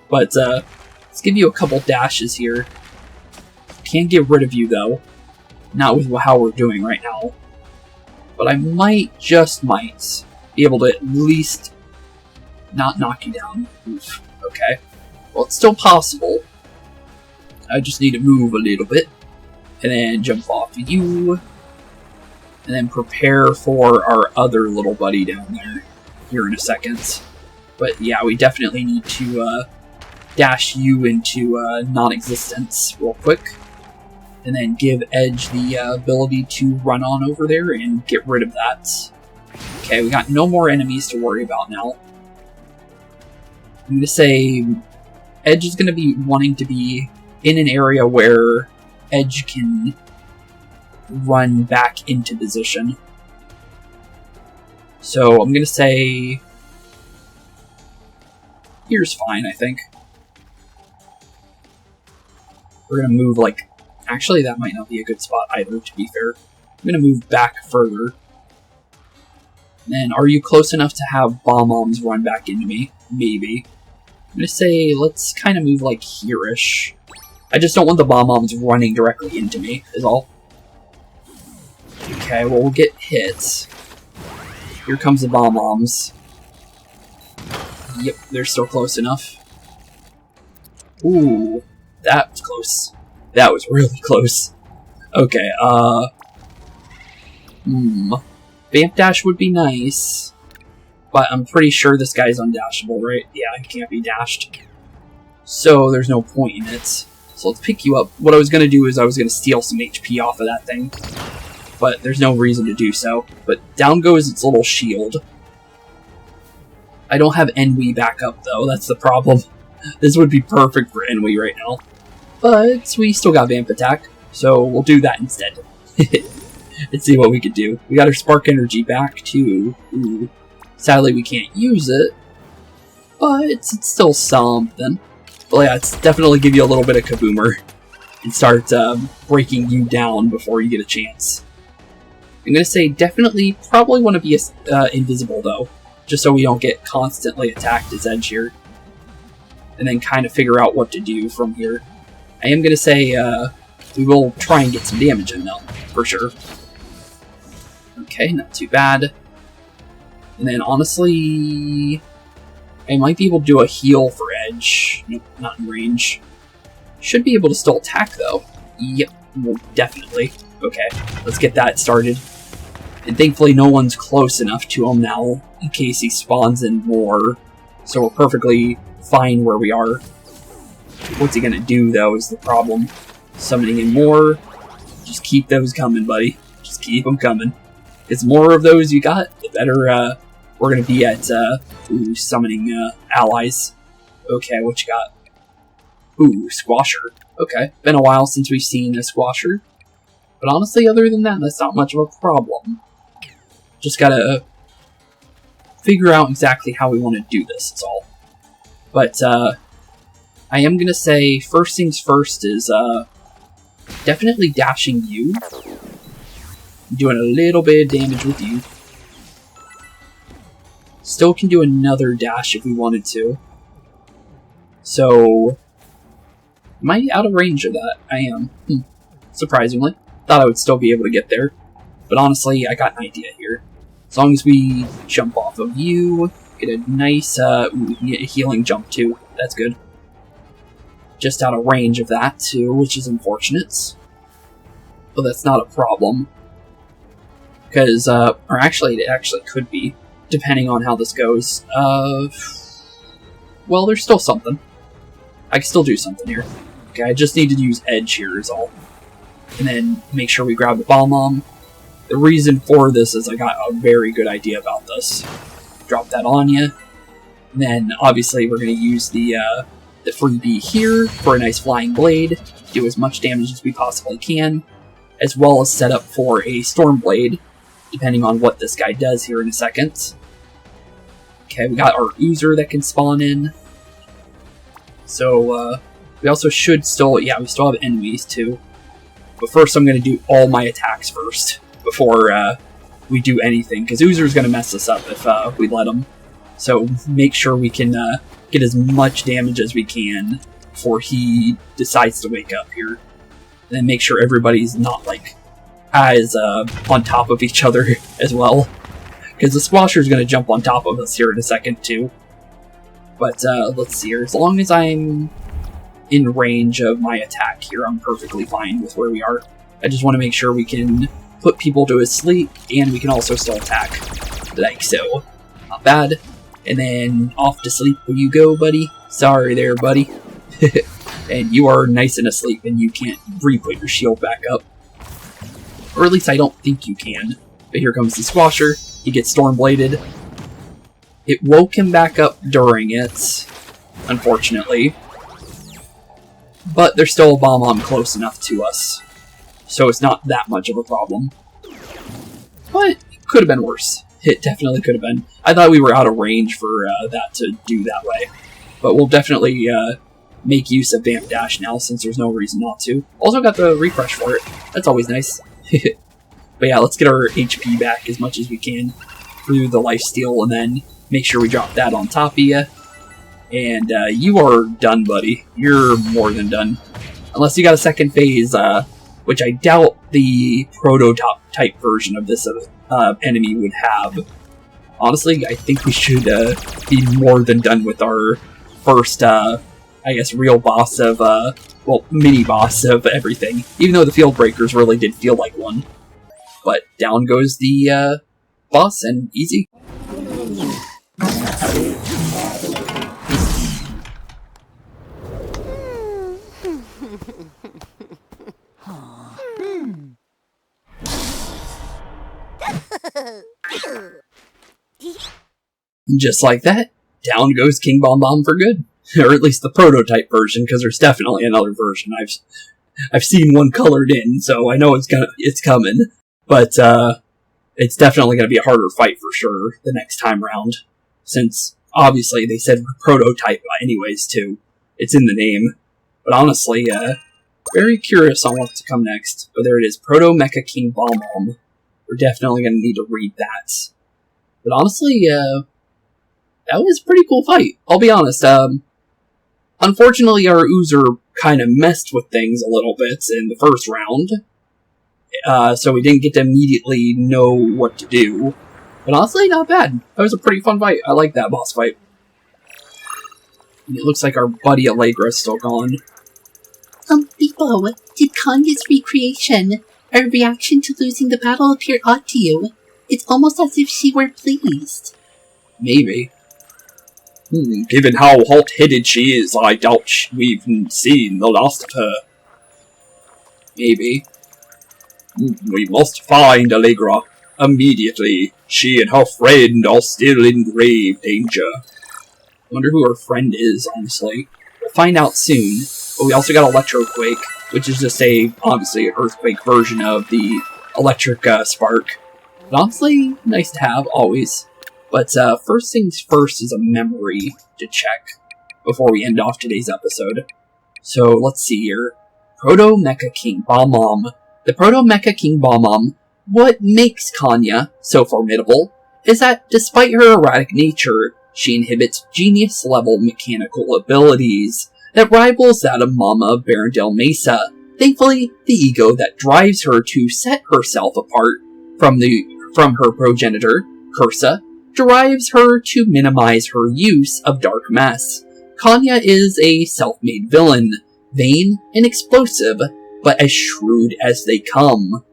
But, let's give you a couple dashes here. Can't get rid of you, though. Not with how we're doing right now. But I might, just might, be able to at least not knock you down. Oof. Okay. Well, it's still possible. I just need to move a little bit. And then jump off of you. And then prepare for our other little buddy down there here in a second. But yeah, we definitely need to dash you into non-existence real quick. And then give Edge the ability to run on over there and get rid of that. Okay, we got no more enemies to worry about now. I'm going to say Edge is going to be wanting to be in an area where Edge can run back into position. So I'm going to say here's fine, I think. We're going to move like... Actually, that might not be a good spot either, to be fair. I'm going to move back further. And then, are you close enough to have bomb-bombs run back into me? Maybe. I'm going to say, let's kind of move like here-ish. I just don't want the bomb-bombs running directly into me, is all. Okay, well, we'll get hit. Here comes the bomb-bombs. Yep, they're still close enough. Ooh, that was close. That was really close. Okay, Vamp Dash would be nice, but I'm pretty sure this guy's undashable, right? Yeah, he can't be dashed. So there's no point in it. So let's pick you up. What I was going to do is I was going to steal some HP off of that thing, but there's no reason to do so. But down goes its little shield. I don't have Enwy back up, though. That's the problem. This would be perfect for Enwy right now. But we still got Vamp Attack, so we'll do that instead. Let's see what we can do. We got our Spark Energy back, too. Ooh. Sadly, we can't use it, but it's still something. But yeah, it's definitely give you a little bit of kaboomer and start breaking you down before you get a chance. I'm going to say definitely probably want to be invisible, though, just so we don't get constantly attacked as Edge here. And then kind of figure out what to do from here. I am going to say we will try and get some damage in, though, for sure. Okay, not too bad. And then, honestly, I might be able to do a heal for Edge. Nope, not in range. Should be able to still attack, though. Yep, well, definitely. Okay, let's get that started. And thankfully, no one's close enough to him now, in case he spawns in more. So we're perfectly fine where we are. What's he gonna do, though, is the problem. Summoning in more. Just keep those coming, buddy. Just keep them coming. It's more of those you got, the better we're gonna be at summoning allies. Okay, what you got? Ooh, Squasher. Okay, been a while since we've seen a Squasher. But honestly, other than that, that's not much of a problem. Just gotta figure out exactly how we want to do this, is all. But, I am gonna say, first things first is, definitely dashing you. Doing a little bit of damage with you. Still can do another dash if we wanted to. So, am I out of range of that? I am. Surprisingly. Thought I would still be able to get there. But honestly, I got an idea here. As long as we jump off of you, get a nice, we can get a healing jump too. That's good. Just out of range of that too, which is unfortunate. But that's not a problem. Because, or actually, it actually could be, depending on how this goes. Well, there's still something. I can still do something here. Okay, I just need to use Edge here is all. And then make sure we grab the Bomb-Bomb. The reason for this is I got a very good idea about this. Drop that on you. And then, obviously, we're going to use the freebie here for a nice Flying Blade. Do as much damage as we possibly can. As well as set up for a Storm Blade, depending on what this guy does here in a second. Okay, we got our Oozer that can spawn in. So, we also should still, yeah, we still have enemies too. But first I'm going to do all my attacks first, before we do anything, because Oozer's going to mess us up if we let him. So make sure we can get as much damage as we can before he decides to wake up here. And then make sure everybody's not, like, as on top of each other as well. Because the Squasher's going to jump on top of us here in a second, too. But, let's see here. As long as I'm in range of my attack here, I'm perfectly fine with where we are. I just want to make sure we can put people to sleep, and we can also still attack. Like so. Not bad. And then off to sleep will you go, buddy? Sorry there, buddy. And you are nice and asleep and you can't re-put your shield back up. Or at least I don't think you can. But here comes the Squasher. He gets Stormbladed. It woke him back up during it, unfortunately. But there's still a Bomb-Omb close enough to us. So it's not that much of a problem. But it could have been worse. It definitely could have been. I thought we were out of range for that to do that way. But we'll definitely make use of Vamp Dash now, since there's no reason not to. Also got the refresh for it. That's always nice. But yeah, let's get our HP back as much as we can through the lifesteal, and then make sure we drop that on top of you. And you are done, buddy. You're more than done. Unless you got a second phase, which I doubt the prototype version of this enemy would have. Honestly, I think we should be more than done with our first, I guess, real boss of, well, mini-boss of everything. Even though the Field Breakers really did feel like one. But down goes the boss, and easy. Just like that, down goes King Bomb Bomb for good. Or at least the prototype version, because there's definitely another version. I've seen one colored in, so I know it's coming. But it's definitely going to be a harder fight for sure the next time round. Since, obviously, they said prototype anyways, too. It's in the name. But honestly, very curious on what's to come next. But there it is, Proto Mecha King Bomb Bomb. We're definitely going to need to read that. But honestly, that was a pretty cool fight. I'll be honest, unfortunately our Oozer kind of messed with things a little bit in the first round. So we didn't get to immediately know what to do. But honestly, not bad. That was a pretty fun fight. I like that boss fight. And it looks like our buddy Allegra's still gone. BeepO, did Kanya's recreation, or reaction to losing the battle, appear odd to you? It's almost as if she were pleased. Maybe. Given how hot-headed she is, I doubt we've seen the last of her. Maybe. We must find Allegra immediately. She and her friend are still in grave danger. Wonder who her friend is, honestly. We'll find out soon. But we also got Electroquake, which is just obviously, an earthquake version of the electric spark. But honestly, nice to have, always. But first things first is a memory to check before we end off today's episode. So let's see here. Proto Mecha King Bomb Bomb. The Proto Mecha King Bomb Bomb, what makes Kanya so formidable is that despite her erratic nature, she inhibits genius-level mechanical abilities that rivals that of Mama Barondale Mesa. Thankfully, the ego that drives her to set herself apart from her progenitor, Cursa, drives her to minimize her use of dark mess. Kanya is a self-made villain, vain and explosive, but as shrewd as they come.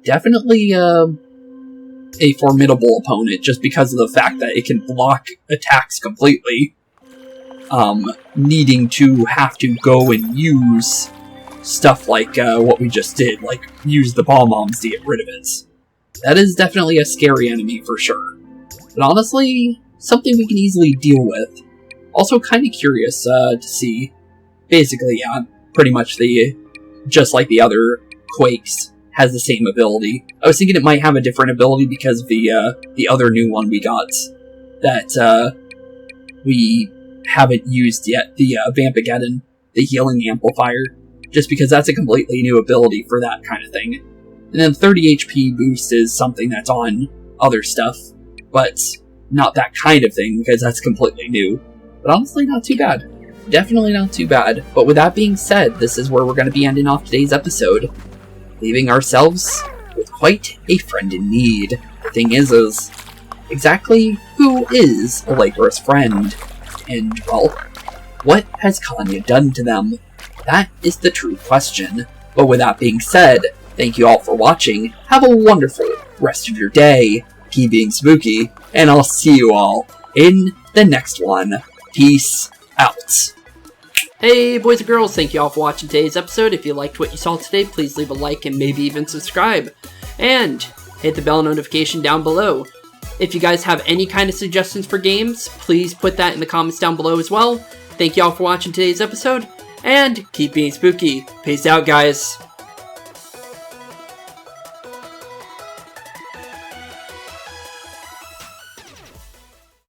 Definitely a formidable opponent, just because of the fact that it can block attacks completely. Needing to have to go and use stuff like what we just did, like use the Bomb-Bombs to get rid of it. That is definitely a scary enemy for sure. But honestly, something we can easily deal with. Also kind of curious to see. Basically, yeah, pretty much just like the other Quakes, has the same ability. I was thinking it might have a different ability because of the other new one we got that we haven't used yet, the Vampageddon, the Healing Amplifier, just because that's a completely new ability for that kind of thing. And then 30 HP boost is something that's on other stuff, but not that kind of thing, because that's completely new. But honestly, not too bad. Definitely not too bad. But with that being said, this is where we're going to be ending off today's episode, leaving ourselves with quite a friend in need. The thing is exactly who is Allegra's friend? And, well, what has Kanya done to them? That is the true question. But with that being said, thank you all for watching, have a wonderful rest of your day, keep being spooky, and I'll see you all in the next one. Peace out. Hey boys and girls, thank you all for watching today's episode. If you liked what you saw today, please leave a like and maybe even subscribe. And hit the bell notification down below. If you guys have any kind of suggestions for games, please put that in the comments down below as well. Thank you all for watching today's episode, and keep being spooky. Peace out, guys.